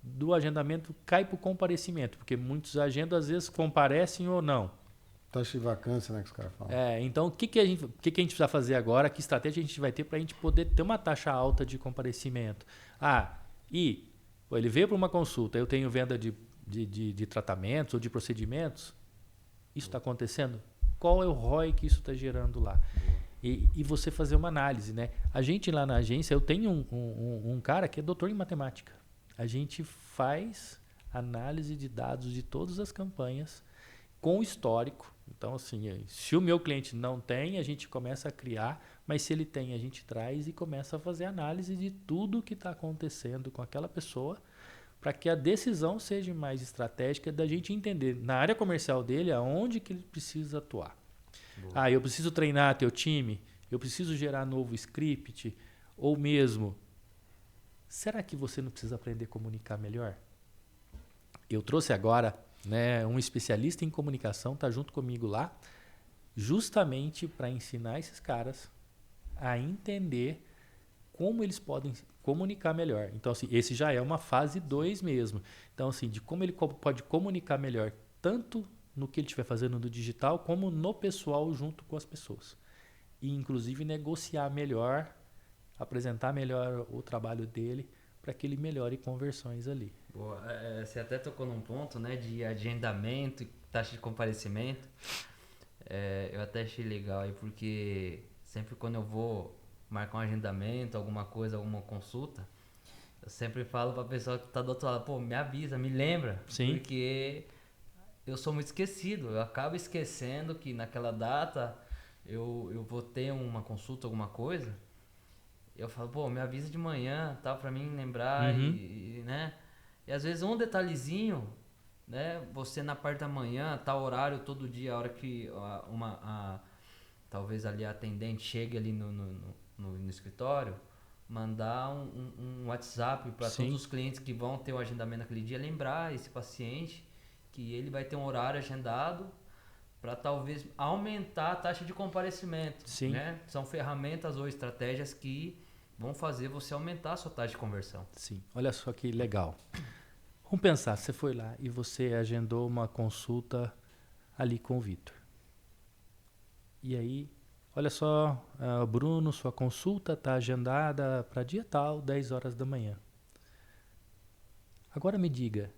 S3: do agendamento, cai para o comparecimento, porque muitos agendam às vezes comparecem ou não.
S2: Taxa de vacância, né, que os caras falam.
S3: Então, o que a gente precisa fazer agora? Que estratégia a gente vai ter para a gente poder ter uma taxa alta de comparecimento? Ele veio para uma consulta, eu tenho venda de tratamentos ou de procedimentos, isso está acontecendo? Qual é o ROI que isso está gerando lá? E você fazer uma análise, né? A gente lá na agência, eu tenho um cara que é doutor em matemática. A gente faz análise de dados de todas as campanhas com histórico. Então, assim, se o meu cliente não tem, a gente começa a criar, mas se ele tem, a gente traz e começa a fazer análise de tudo que está acontecendo com aquela pessoa, para que a decisão seja mais estratégica, da gente entender na área comercial dele aonde que ele precisa atuar. Eu preciso treinar teu time, eu preciso gerar novo script, ou mesmo, será que você não precisa aprender a comunicar melhor? Eu trouxe agora, né, um especialista em comunicação, está junto comigo lá, justamente para ensinar esses caras a entender como eles podem comunicar melhor. Então, assim, esse já é uma fase 2 mesmo. Então, assim, de como ele pode comunicar melhor, tanto no que ele estiver fazendo no digital, como no pessoal junto com as pessoas. E, inclusive, negociar melhor, apresentar melhor o trabalho dele, para que ele melhore conversões ali.
S1: Boa. Você até tocou num ponto, né, de agendamento e taxa de comparecimento. Eu até achei legal aí, porque sempre quando eu vou marcar um agendamento, alguma coisa, alguma consulta, eu sempre falo para a pessoa que está do outro lado, me avisa, me lembra.
S3: Sim.
S1: Porque eu sou muito esquecido, eu acabo esquecendo que naquela data eu vou ter uma consulta, alguma coisa. eu falo, pô, me avisa de manhã, tal, pra mim lembrar,
S3: Uhum.
S1: né? E às vezes um detalhezinho, né? Você na parte da manhã, tal horário, todo dia, a hora que talvez ali a atendente chegue ali no escritório, mandar um WhatsApp para todos
S3: Sim,
S1: os clientes que vão ter o agendamento naquele dia, lembrar esse paciente que ele vai ter um horário agendado para talvez aumentar a taxa de comparecimento,
S3: sim,
S1: né? São ferramentas ou estratégias que vão fazer você aumentar a sua taxa de conversão.
S3: sim. Olha só que legal. Vamos pensar, você foi lá e você agendou uma consulta ali com o Vitor. E aí, olha só, Bruno, sua consulta está agendada para dia tal, 10 horas da manhã. Agora me diga,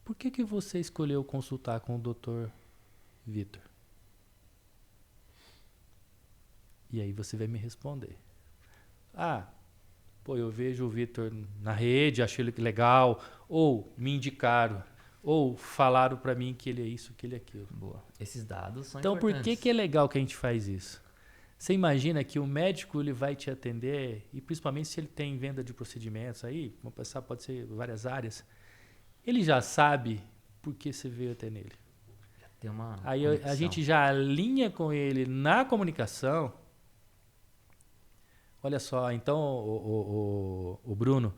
S3: por que, que você escolheu consultar com o Dr. Vitor? E aí você vai me responder. Ah, pô, eu vejo o Vitor na rede, achei ele legal, ou me indicaram, ou falaram para mim que ele é isso, que ele é aquilo.
S1: Boa. Esses dados são
S3: Então, por que,
S1: importantes.
S3: que é legal que a gente faz isso? Você imagina que o médico ele vai te atender, e principalmente se ele tem venda de procedimentos aí, vamos pensar, pode ser várias áreas, ele já sabe por que você veio até nele.
S1: Tem uma
S3: Aí a
S1: conexão.
S3: gente já alinha com ele na comunicação. Olha só, então, o Bruno,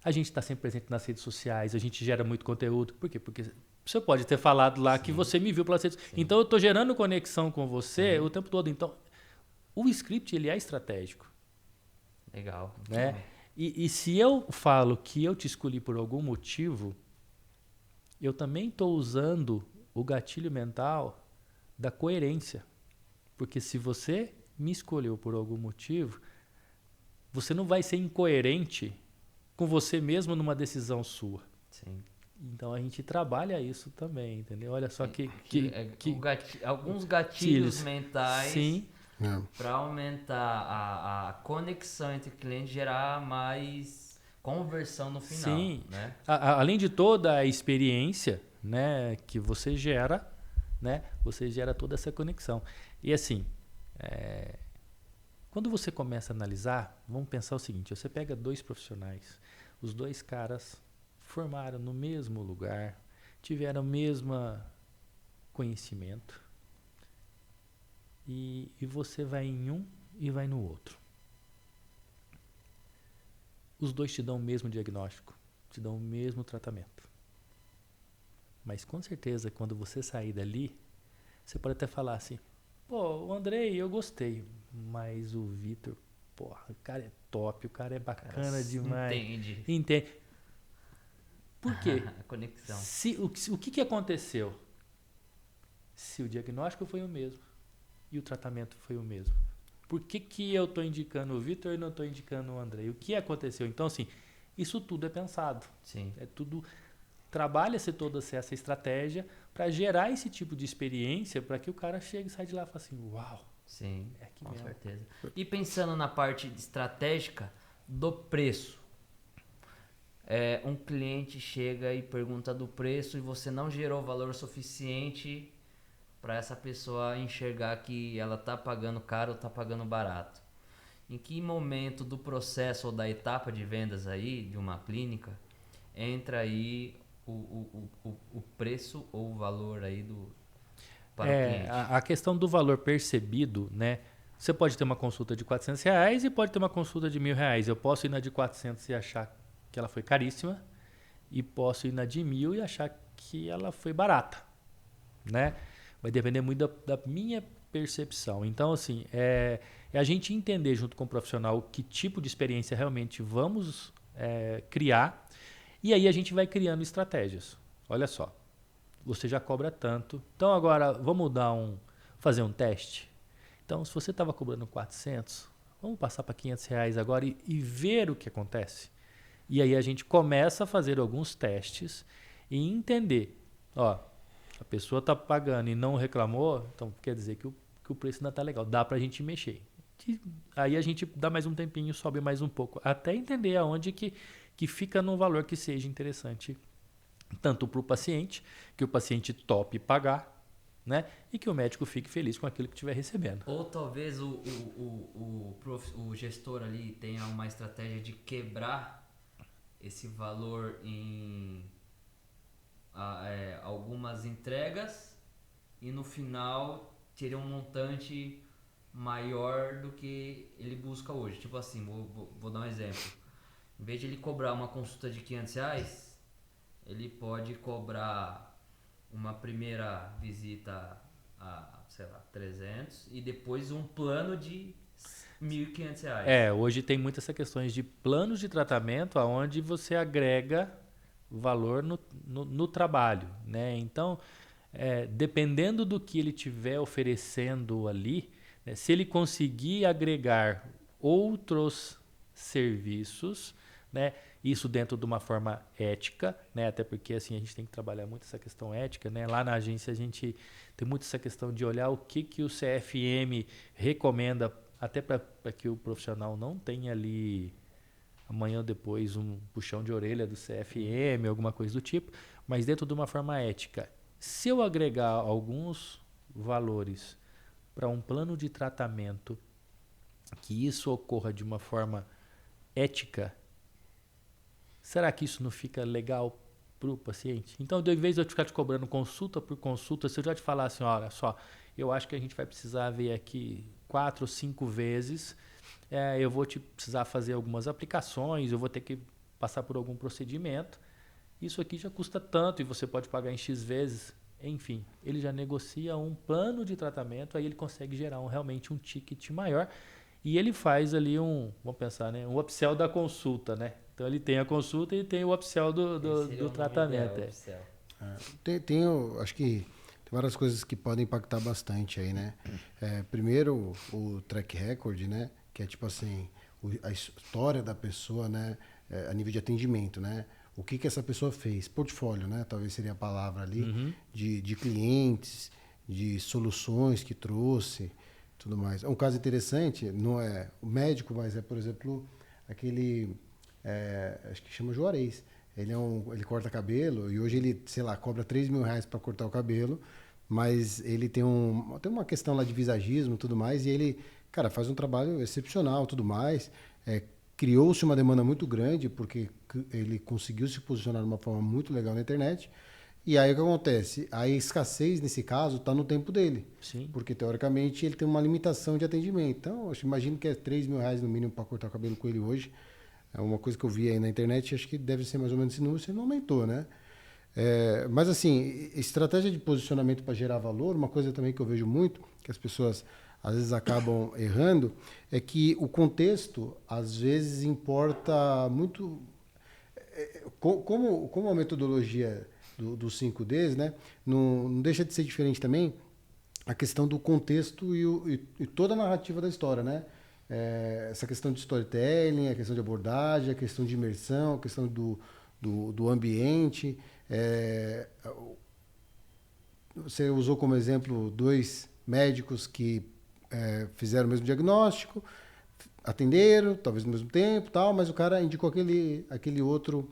S3: a gente está sempre presente nas redes sociais, a gente gera muito conteúdo. Por quê? Porque você pode ter falado lá que
S1: Sim.
S3: você me viu pelas redes.
S1: Sim.
S3: Então, eu estou gerando conexão com você
S1: Sim.
S3: o tempo todo. Então, o script ele é estratégico.
S1: Legal.
S3: Né? E se eu falo que eu te escolhi por algum motivo, eu também estou usando o gatilho mental da coerência. Porque se você me escolheu por algum motivo, você não vai ser incoerente com você mesmo numa decisão sua.
S1: Sim.
S3: Então a gente trabalha isso também, entendeu? Olha só que
S1: Alguns gatilhos
S3: gatilhos.
S1: mentais
S3: Sim,
S2: É.
S1: para aumentar a conexão entre o cliente, gerar mais conversão no final.
S3: sim.
S1: Né?
S3: Além de toda a experiência, né, que você gera, né, você gera toda essa conexão. E assim, quando você começa a analisar, vamos pensar o seguinte: você pega dois profissionais, os dois caras formaram no mesmo lugar, tiveram o mesmo conhecimento, e você vai em um e vai no outro. Os dois te dão o mesmo diagnóstico, te dão o mesmo tratamento. Mas com certeza, quando você sair dali, você pode até falar assim: pô, o Andrei, eu gostei, mas o Vitor, porra, o cara é top, o cara é bacana demais.
S1: Entende.
S3: Entende? Por quê?
S1: A conexão.
S3: O que aconteceu? Se o diagnóstico foi o mesmo e o tratamento foi o mesmo, por que eu estou indicando o Vitor e não estou indicando o Andrei? O que aconteceu? Então, assim, isso tudo é pensado.
S1: Sim.
S3: É tudo. Trabalha-se toda essa estratégia para gerar esse tipo de experiência para que o cara chegue e saia de lá e fale assim: uau,
S1: Sim,
S3: é aqui
S1: com
S3: mesmo.
S1: certeza. E pensando na parte estratégica do preço, um cliente chega e pergunta do preço e você não gerou valor suficiente para essa pessoa enxergar que ela está pagando caro ou está pagando barato. Em que momento do processo ou da etapa de vendas aí de uma clínica entra aí o preço ou o valor aí para o cliente?
S3: A questão do valor percebido, né? Você pode ter uma consulta de R$400 e pode ter uma consulta de R$1.000. Eu posso ir na de 400 e achar que ela foi caríssima, e posso ir na de 1.000 e achar que ela foi barata, né? Vai depender muito da minha percepção. Então, assim, é a gente entender junto com o profissional que tipo de experiência realmente vamos criar, e aí a gente vai criando estratégias. Olha só, você já cobra tanto, então agora vamos fazer um teste. Então, se você estava cobrando 400, vamos passar para R$500 agora e ver o que acontece. E aí a gente começa a fazer alguns testes e entender, ó, a pessoa está pagando e não reclamou, então quer dizer que o preço ainda está legal, dá para a gente mexer. Aí a gente dá mais um tempinho, sobe mais um pouco, até entender aonde que fica num valor que seja interessante, tanto para o paciente, que o paciente tope pagar, né? E que o médico fique feliz com aquilo que estiver recebendo.
S1: Ou talvez o gestor ali tenha uma estratégia de quebrar esse valor em algumas entregas e no final teria um montante maior do que ele busca hoje. Tipo assim, vou dar um exemplo. Em vez de ele cobrar uma consulta de R$500, ele pode cobrar uma primeira visita a, sei lá, 300 e depois um plano de R$1.500.
S3: Hoje tem muitas essas questões de planos de tratamento onde você agrega valor no trabalho, né? Então, dependendo do que ele estiver oferecendo ali, né, se ele conseguir agregar outros serviços, né, isso dentro de uma forma ética, né, até porque assim a gente tem que trabalhar muito essa questão ética, né? Lá na agência a gente tem muito essa questão de olhar o que o CFM recomenda, até para que o profissional não tenha ali amanhã ou depois um puxão de orelha do CFM, alguma coisa do tipo, mas dentro de uma forma ética. Se eu agregar alguns valores para um plano de tratamento, que isso ocorra de uma forma ética, será que isso não fica legal para o paciente? Então, de vez de eu ficar te cobrando consulta por consulta, se eu já te falar assim, olha só, eu acho que a gente vai precisar ver aqui 4 ou 5 vezes, eu vou te precisar fazer algumas aplicações, eu vou ter que passar por algum procedimento, isso aqui já custa tanto e você pode pagar em X vezes. Enfim, ele já negocia um plano de tratamento, aí ele consegue gerar realmente um ticket maior e ele faz ali vamos pensar, né, um upsell da consulta, né? Então ele tem a consulta e tem o upsell do tratamento.
S2: Acho que tem várias coisas que podem impactar bastante aí, né? Primeiro, o track record, né? Que é tipo assim, a história da pessoa, né? A nível de atendimento, né? O que essa pessoa fez? Portfólio, né? Talvez seria a palavra ali, de clientes, de soluções que trouxe, tudo mais. Um caso interessante, não é o médico, mas por exemplo, aquele, acho que chama Juarez. Ele corta cabelo e hoje ele, sei lá, cobra R$3.000 para cortar o cabelo, mas ele tem uma questão lá de visagismo e tudo mais, e ele, cara, faz um trabalho excepcional, tudo mais. Criou-se uma demanda muito grande porque ele conseguiu se posicionar de uma forma muito legal na internet. E aí o que acontece? A escassez, nesse caso, está no tempo dele.
S3: Sim.
S2: Porque, teoricamente, ele tem uma limitação de atendimento. Então, eu imagino que é R$3.000 no mínimo para cortar o cabelo com ele hoje. É uma coisa que eu vi aí na internet, acho que deve ser mais ou menos esse número, se não aumentou, né? Mas, assim, estratégia de posicionamento para gerar valor, uma coisa também que eu vejo muito, que as pessoas às vezes acabam errando, é que o contexto, às vezes, importa muito. Como a metodologia dos 5Ds, né, não deixa de ser diferente também a questão do contexto e toda a narrativa da história, né? Essa questão de storytelling, a questão de abordagem, a questão de imersão, a questão do ambiente. Você usou como exemplo 2 médicos que fizeram o mesmo diagnóstico, atenderam, talvez no mesmo tempo, tal, mas o cara indicou aquele outro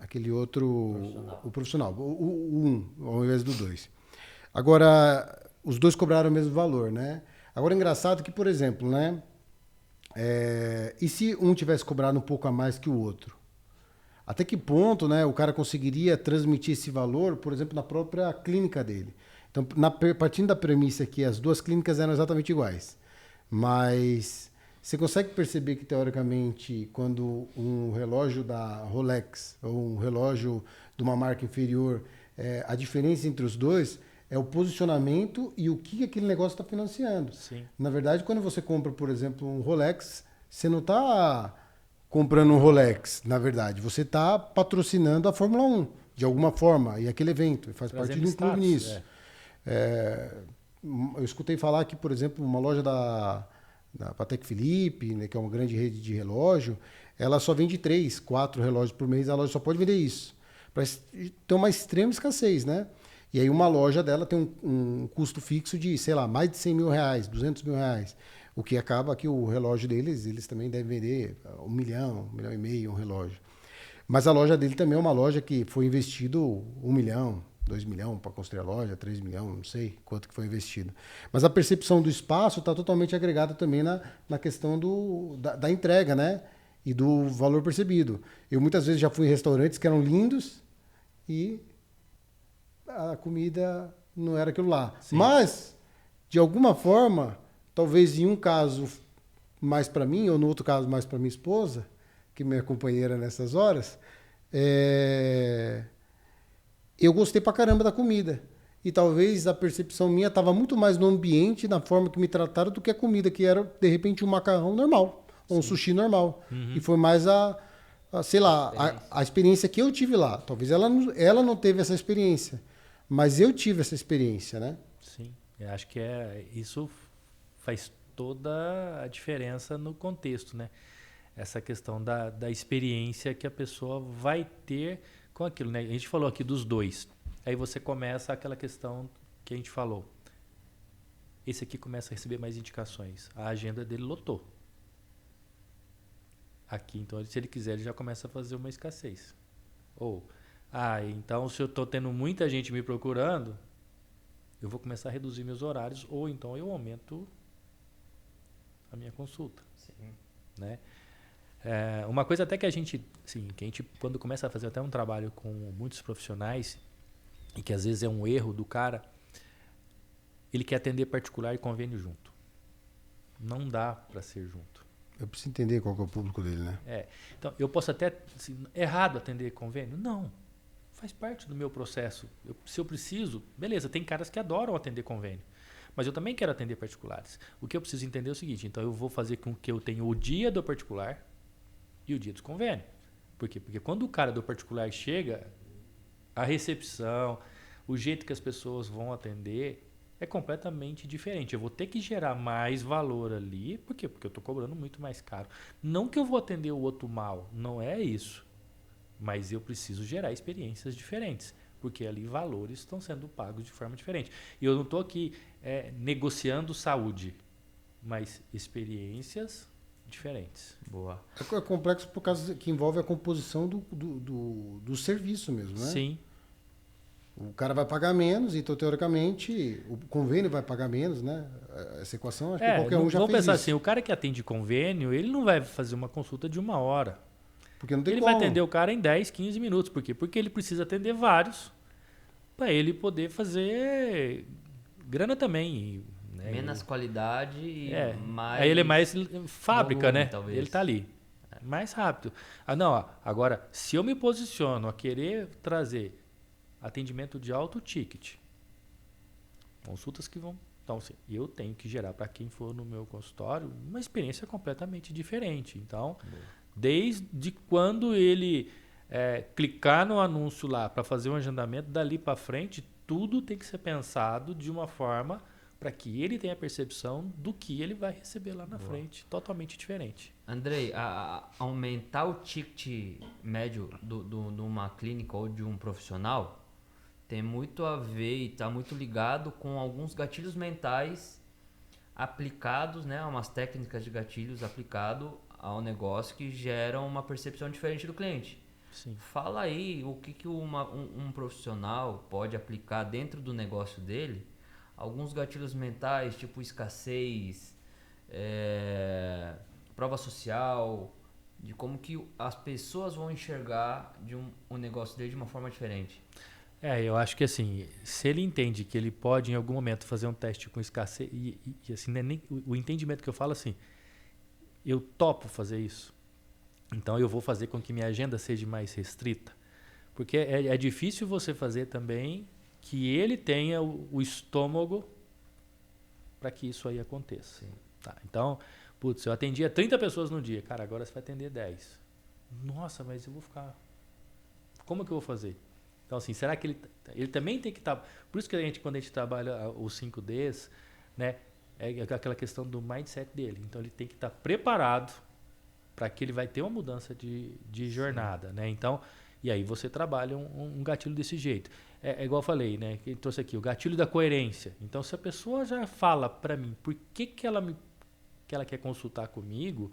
S2: profissional. O profissional, o 1, ao invés do 2. Agora, os 2 cobraram o mesmo valor, né? Agora, é engraçado que, por exemplo, né? E se um tivesse cobrado um pouco a mais que o outro? Até que ponto, né, o cara conseguiria transmitir esse valor, por exemplo, na própria clínica dele? Então, partindo da premissa que as 2 clínicas eram exatamente iguais, mas você consegue perceber que, teoricamente, quando um relógio da Rolex ou um relógio de uma marca inferior, a diferença entre os 2 é o posicionamento e o que aquele negócio está financiando.
S3: Sim.
S2: Na verdade, quando você compra, por exemplo, um Rolex, você não está comprando um Rolex, na verdade. Você está patrocinando a Fórmula 1, de alguma forma, e aquele evento. Faz parte de um clube nisso. Eu escutei falar que, por exemplo, uma loja da Patek Philippe, né, que é uma grande rede de relógio, ela só vende 3, 4 relógios por mês, a loja só pode vender isso. Tem uma extrema escassez, né? E aí uma loja dela tem um custo fixo de, sei lá, mais de R$100.000, R$200.000. O que acaba que o relógio deles, eles também devem vender R$1 milhão, R$1,5 milhão um relógio. Mas a loja dele também é uma loja que foi investido R$1 milhão, 2 milhões para construir a loja, 3 milhões, não sei quanto que foi investido. Mas a percepção do espaço está totalmente agregada também na questão da entrega, né? E do valor percebido. Eu muitas vezes já fui em restaurantes que eram lindos e a comida não era aquilo lá. Sim. Mas, de alguma forma, talvez em um caso mais para mim, ou no outro caso mais para minha esposa, que é minha companheira nessas horas, eu gostei pra caramba da comida. E talvez a percepção minha estava muito mais no ambiente, na forma que me trataram, do que a comida, que era, de repente, um macarrão normal, ou um sushi normal. Uhum. E foi mais sei lá, a experiência que eu tive lá. Talvez ela não teve essa experiência, mas eu tive essa experiência, né?
S3: Sim, eu acho que isso faz toda a diferença no contexto, né? Essa questão da experiência que a pessoa vai ter com aquilo, né? A gente falou aqui dos dois. Aí você começa aquela questão que a gente falou. Esse aqui começa a receber mais indicações. A agenda dele lotou. Aqui, então, se ele quiser, ele já começa a fazer uma escassez. Ou, então, se eu estou tendo muita gente me procurando, eu vou começar a reduzir meus horários, ou então eu aumento a minha consulta. Sim. Né? Uma coisa até que a gente, quando começa a fazer até um trabalho com muitos profissionais, e que às vezes é um erro do cara, ele quer atender particular e convênio junto. Não dá para ser junto.
S2: Eu preciso entender qual que é o público dele, né?
S3: Então, eu posso até... errado atender convênio? Não. Faz parte do meu processo. Se eu preciso, beleza, tem caras que adoram atender convênio. Mas eu também quero atender particulares. O que eu preciso entender é o seguinte, então eu vou fazer com que eu tenha o dia do particular e o dia dos convênios. Por quê? Porque quando o cara do particular chega, a recepção, o jeito que as pessoas vão atender é completamente diferente. Eu vou ter que gerar mais valor ali. Por quê? Porque eu estou cobrando muito mais caro. Não que eu vou atender o outro mal, não é isso. Mas eu preciso gerar experiências diferentes. Porque ali valores estão sendo pagos de forma diferente. E eu não estou aqui negociando saúde, mas experiências diferentes.
S1: Boa.
S2: É complexo por causa que envolve a composição do serviço mesmo, né?
S3: Sim.
S2: O cara vai pagar menos, então, teoricamente, o convênio vai pagar menos, né? Essa equação, acho que qualquer um já fez
S3: vamos pensar
S2: isso.
S3: assim, o cara que atende convênio, ele não vai fazer uma consulta de 1 hora.
S2: Porque não tem
S3: ele
S2: como.
S3: Vai atender o cara em 10, 15 minutos. Por quê? Porque ele precisa atender vários para ele poder fazer grana também. Né?
S1: Menos qualidade e mais...
S3: Aí ele é mais fábrica,
S1: volume,
S3: né?
S1: Talvez.
S3: Ele tá ali. Mais rápido. Agora, se eu me posiciono a querer trazer atendimento de alto ticket, consultas que vão... Então, assim, eu tenho que gerar para quem for no meu consultório uma experiência completamente diferente. Então, desde quando ele clicar no anúncio lá para fazer um agendamento, dali para frente, tudo tem que ser pensado de uma forma para que ele tenha a percepção do que ele vai receber lá na frente, totalmente diferente.
S1: Andrei, aumentar o ticket médio de uma clínica ou de um profissional tem muito a ver e está muito ligado com alguns gatilhos mentais aplicados, né, umas técnicas de gatilhos aplicados ao negócio que geram uma percepção diferente do cliente.
S3: Sim.
S1: Fala aí o que um profissional pode aplicar dentro do negócio dele, alguns gatilhos mentais, tipo escassez, prova social, de como que as pessoas vão enxergar um negócio dele de uma forma diferente.
S3: Eu acho que assim, se ele entende que ele pode em algum momento fazer um teste com escassez, e assim, não é nem o entendimento que eu falo assim, eu topo fazer isso, então eu vou fazer com que minha agenda seja mais restrita, porque é difícil você fazer também que ele tenha o estômago para que isso aí aconteça. Tá, então, eu atendia 30 pessoas no dia, cara, agora você vai atender 10. Nossa, mas eu vou ficar... Como que eu vou fazer? Então, assim, será que ele também tem que estar... Por isso que quando a gente trabalha os 5Ds, né, é aquela questão do mindset dele. Então, ele tem que estar preparado para que ele vai ter uma mudança de jornada, né? Então, e aí você trabalha um gatilho desse jeito. É igual eu falei, né? Que trouxe aqui, o gatilho da coerência. Então, se a pessoa já fala para mim por que ela quer consultar comigo,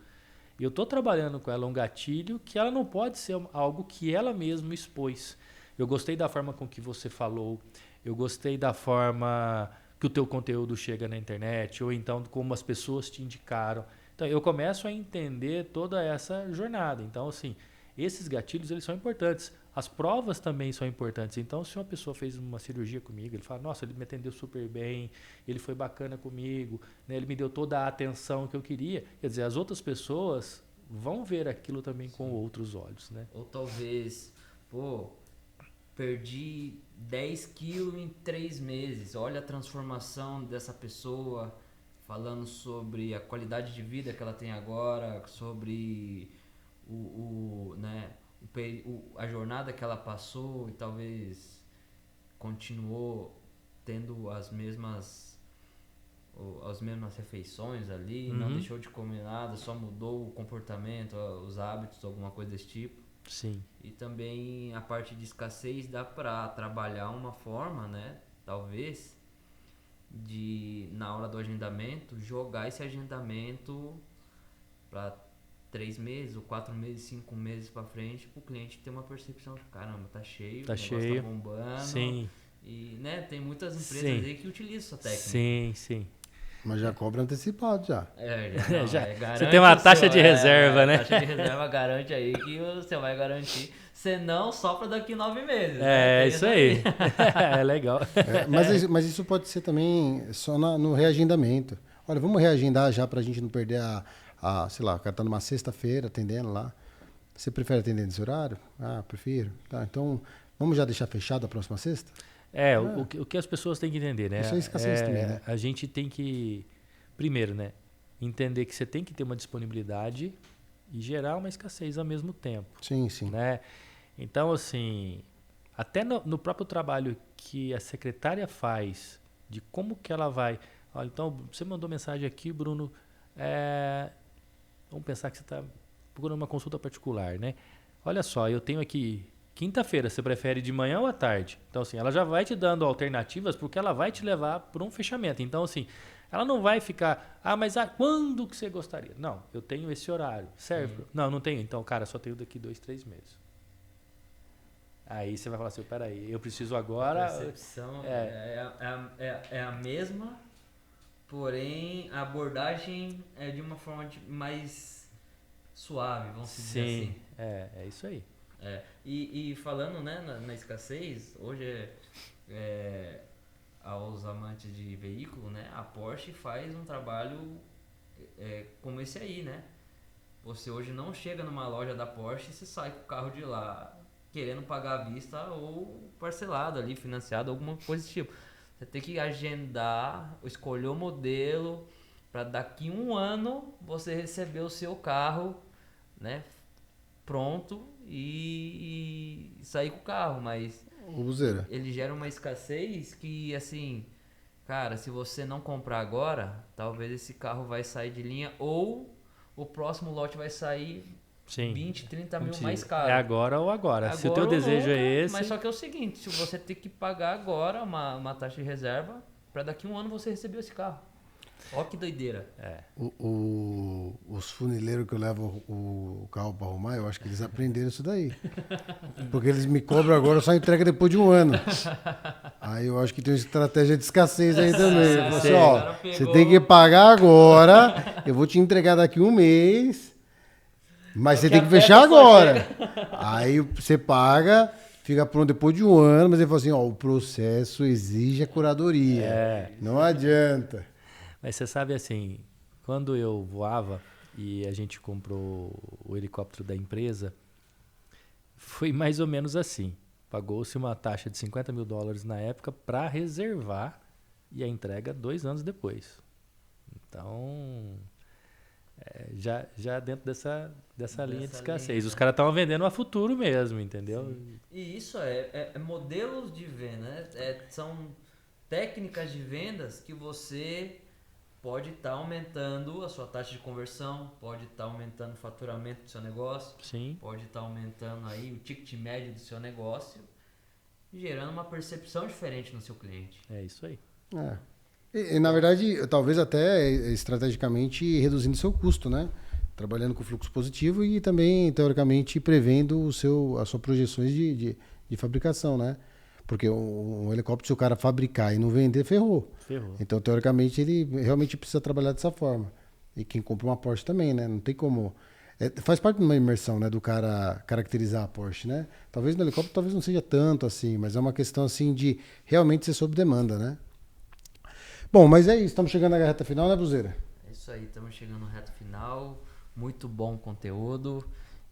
S3: eu estou trabalhando com ela um gatilho que ela não pode ser algo que ela mesma expôs. eu gostei da forma com que você falou, eu gostei da forma que o teu conteúdo chega na internet, ou então como as pessoas te indicaram. Então, eu começo a entender toda essa jornada. Então, assim, esses gatilhos, eles são importantes. As provas também são importantes. Então, se uma pessoa fez uma cirurgia comigo, ele fala, nossa, ele me atendeu super bem, ele foi bacana comigo, né, ele me deu toda a atenção que eu queria. Quer dizer, as outras pessoas vão ver aquilo também com outros olhos, né?
S1: Ou talvez, pô, perdi 10 quilos em 3 meses. Olha a transformação dessa pessoa, falando sobre a qualidade de vida que ela tem agora, sobre a jornada que ela passou e talvez continuou tendo as mesmas refeições ali, não deixou de comer nada, só mudou o comportamento, os hábitos, alguma coisa desse tipo.
S3: Sim.
S1: E também a parte de escassez dá para trabalhar uma forma, né, talvez, de na hora do agendamento, jogar esse agendamento para 3 meses, ou 4 meses, 5 meses para frente, para o cliente ter uma percepção de caramba, tá cheio, o negócio tá bombando.
S3: Sim.
S1: E, né, tem muitas empresas aí que utilizam essa técnica.
S3: Sim, sim.
S2: Mas já cobra antecipado já.
S3: Você tem uma taxa de reserva, né?
S1: A taxa de reserva garante aí que você vai garantir. Senão, só para daqui 9 meses.
S3: É, isso aí. É legal.
S2: Mas isso pode ser também só no reagendamento. Olha, vamos reagendar já para a gente não perder sei lá, o cara tá numa sexta-feira atendendo lá. Você prefere atender nesse horário? Ah, prefiro. Tá, então, vamos já deixar fechado a próxima sexta?
S3: O que as pessoas têm que entender, né?
S2: Isso é escassez também, né?
S3: A gente tem que, primeiro, né, entender que você tem que ter uma disponibilidade e gerar uma escassez ao mesmo tempo.
S2: Sim, sim.
S3: Né? Então, assim, até no próprio trabalho que a secretária faz, de como que ela vai... Ó, então, você mandou mensagem aqui, Bruno, vamos pensar que você está procurando uma consulta particular, né? Olha só, eu tenho aqui... Quinta-feira, você prefere de manhã ou à tarde? Então, assim, ela já vai te dando alternativas porque ela vai te levar para um fechamento. Então, assim, ela não vai ficar, mas quando que você gostaria? Não, eu tenho esse horário. Serve? Não tenho. Então, cara, só tenho daqui 2, 3 meses. Aí você vai falar assim, peraí, eu preciso agora...
S1: A percepção é a mesma, porém a abordagem é de uma forma mais suave, vamos dizer assim.
S3: Sim, é isso aí.
S1: E falando, né, na escassez, hoje aos amantes de veículo, né, a Porsche faz um trabalho como esse aí, né? Você hoje não chega numa loja da Porsche e você sai com o carro de lá querendo pagar à vista ou parcelado ali, financiado, alguma coisa desse tipo. Você tem que agendar, escolher o modelo para daqui 1 ano você receber o seu carro, né, pronto e sair com o carro, mas ele gera uma escassez que, assim, cara, se você não comprar agora, talvez esse carro vai sair de linha ou o próximo lote vai sair 20, 30 mil mais caro.
S3: É agora ou agora. Se o teu desejo é esse...
S1: Mas só que é o seguinte, se você tem que pagar agora uma taxa de reserva para daqui 1 ano você receber esse carro. Ó que doideira.
S2: Os funileiros que eu levo o carro para arrumar, eu acho que eles aprenderam isso daí. Porque eles me cobram agora, só entrega depois de 1 ano. Aí eu acho que tem uma estratégia de escassez aí também. Você tem que pagar agora, eu vou te entregar daqui 1 mês, mas você tem que fechar agora. Aí você paga, fica pronto depois de 1 ano, mas ele fala assim, o processo exige a curadoria. Não adianta.
S3: Mas você sabe, assim, quando eu voava e a gente comprou o helicóptero da empresa, foi mais ou menos assim. Pagou-se uma taxa de $50 mil na época para reservar e a entrega 2 anos depois. Então, já dentro dessa linha de escassez. Os caras estavam vendendo a futuro mesmo, entendeu?
S1: Sim. E isso é modelos de venda, né? São técnicas de vendas que você... pode estar aumentando a sua taxa de conversão, pode estar aumentando o faturamento do seu negócio,
S3: Sim.
S1: Pode estar aumentando aí o ticket médio do seu negócio, gerando uma percepção diferente no seu cliente.
S3: É isso aí.
S2: E, na verdade, talvez até estrategicamente reduzindo seu custo, né? trabalhando com fluxo positivo e também, teoricamente, prevendo as suas projeções de fabricação, né? Porque um helicóptero, se o cara fabricar e não vender, ferrou. Então, teoricamente, ele realmente precisa trabalhar dessa forma. E quem compra uma Porsche também, né? Não tem como... faz parte de uma imersão, né? Do cara caracterizar a Porsche, né? Talvez no helicóptero talvez não seja tanto assim, mas é uma questão assim de realmente ser sob demanda, né? Bom, mas é isso. Estamos chegando na reta final, né, Buzeira?
S1: É isso aí, estamos chegando na reta final. Muito bom conteúdo.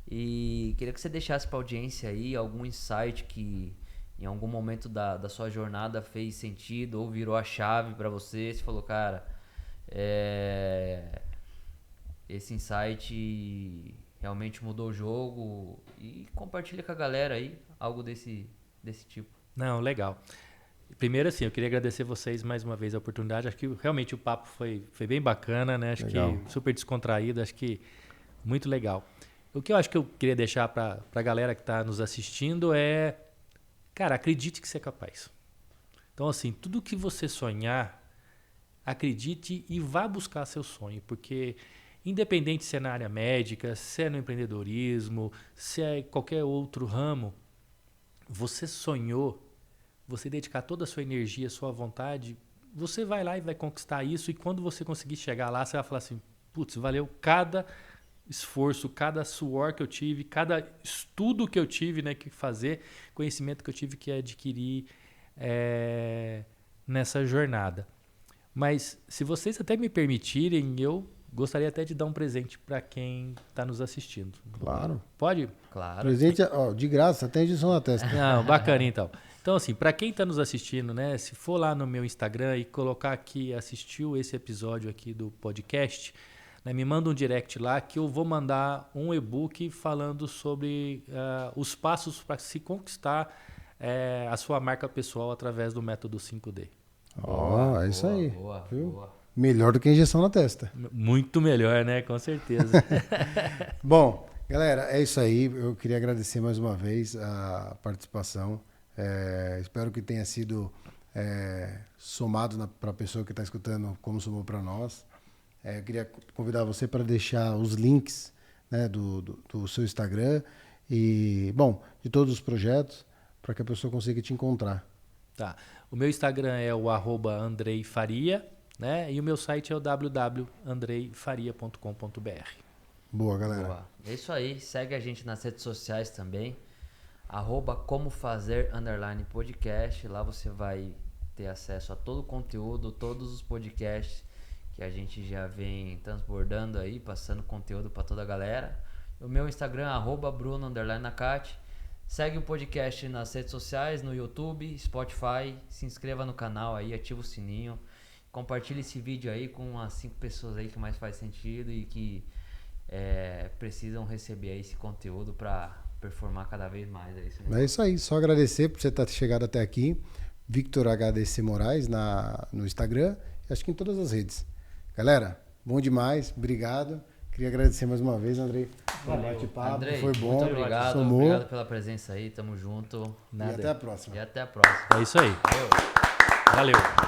S1: E queria que você deixasse para a audiência aí algum insight que em algum momento da sua jornada fez sentido ou virou a chave para você. Você falou, cara, esse insight realmente mudou o jogo. E compartilha com a galera aí algo desse tipo.
S3: Não, legal. Primeiro, assim, eu queria agradecer vocês mais uma vez a oportunidade. Acho que realmente o papo foi bem bacana, né? Acho
S2: legal.
S3: que super descontraído, acho que muito legal. O que eu acho que eu queria deixar para a galera que está nos assistindo é, cara, acredite que você é capaz. Então, assim, tudo que você sonhar, acredite e vá buscar seu sonho, porque independente se é na área médica, se é no empreendedorismo, se é qualquer outro ramo, você sonhou, você dedicar toda a sua energia, a sua vontade, você vai lá e vai conquistar isso, e quando você conseguir chegar lá, você vai falar assim, putz, valeu cada esforço, cada suor que eu tive, cada estudo que eu tive, né, que fazer, conhecimento que eu tive que adquirir nessa jornada. Mas se vocês até me permitirem, eu gostaria até de dar um presente para quem está nos assistindo.
S2: Claro.
S3: Pode?
S1: Claro.
S2: Presente de graça, tem edição na testa.
S3: Não, bacana então. Então, assim, para quem está nos assistindo, né, se for lá no meu Instagram e colocar aqui, assistiu esse episódio aqui do podcast, né, me manda um direct lá que eu vou mandar um e-book falando sobre os passos para se conquistar a sua marca pessoal através do método 5D.
S2: É isso aí.
S1: Boa.
S2: Melhor do que a injeção na testa.
S3: Muito melhor, né? Com certeza.
S2: Bom, galera, é isso aí. Eu queria agradecer mais uma vez a participação. Espero que tenha sido somado para a pessoa que está escutando, como somou para nós. Eu queria convidar você para deixar os links, né, do seu Instagram e, bom, de todos os projetos, para que a pessoa consiga te encontrar.
S3: Tá. O meu Instagram é o @andreifaria, né? E o meu site é o www.andreifaria.com.br.
S2: Boa, galera.
S1: Boa. É isso aí. Segue a gente nas redes sociais também. @comofazer_podcast. Lá você vai ter acesso a todo o conteúdo, todos os podcasts que a gente já vem transbordando aí, passando conteúdo para toda a galera. O meu Instagram é @bruno_nakati. Segue o podcast nas redes sociais, no YouTube, Spotify. Se inscreva no canal aí, ativa o sininho. Compartilhe esse vídeo aí com as 5 pessoas aí que mais faz sentido e que precisam receber aí esse conteúdo para performar cada vez mais.
S2: É isso aí, só agradecer por você ter chegado até aqui. Victor HDC Moraes no Instagram e acho que em todas as redes. Galera, bom demais, obrigado. Queria agradecer mais uma vez, Andrei. Bate-papo, foi bom.
S1: Muito obrigado,
S2: somou.
S1: Obrigado pela presença aí, tamo junto.
S2: E até a próxima.
S1: E até a próxima.
S3: É isso aí.
S1: Valeu.
S3: Valeu.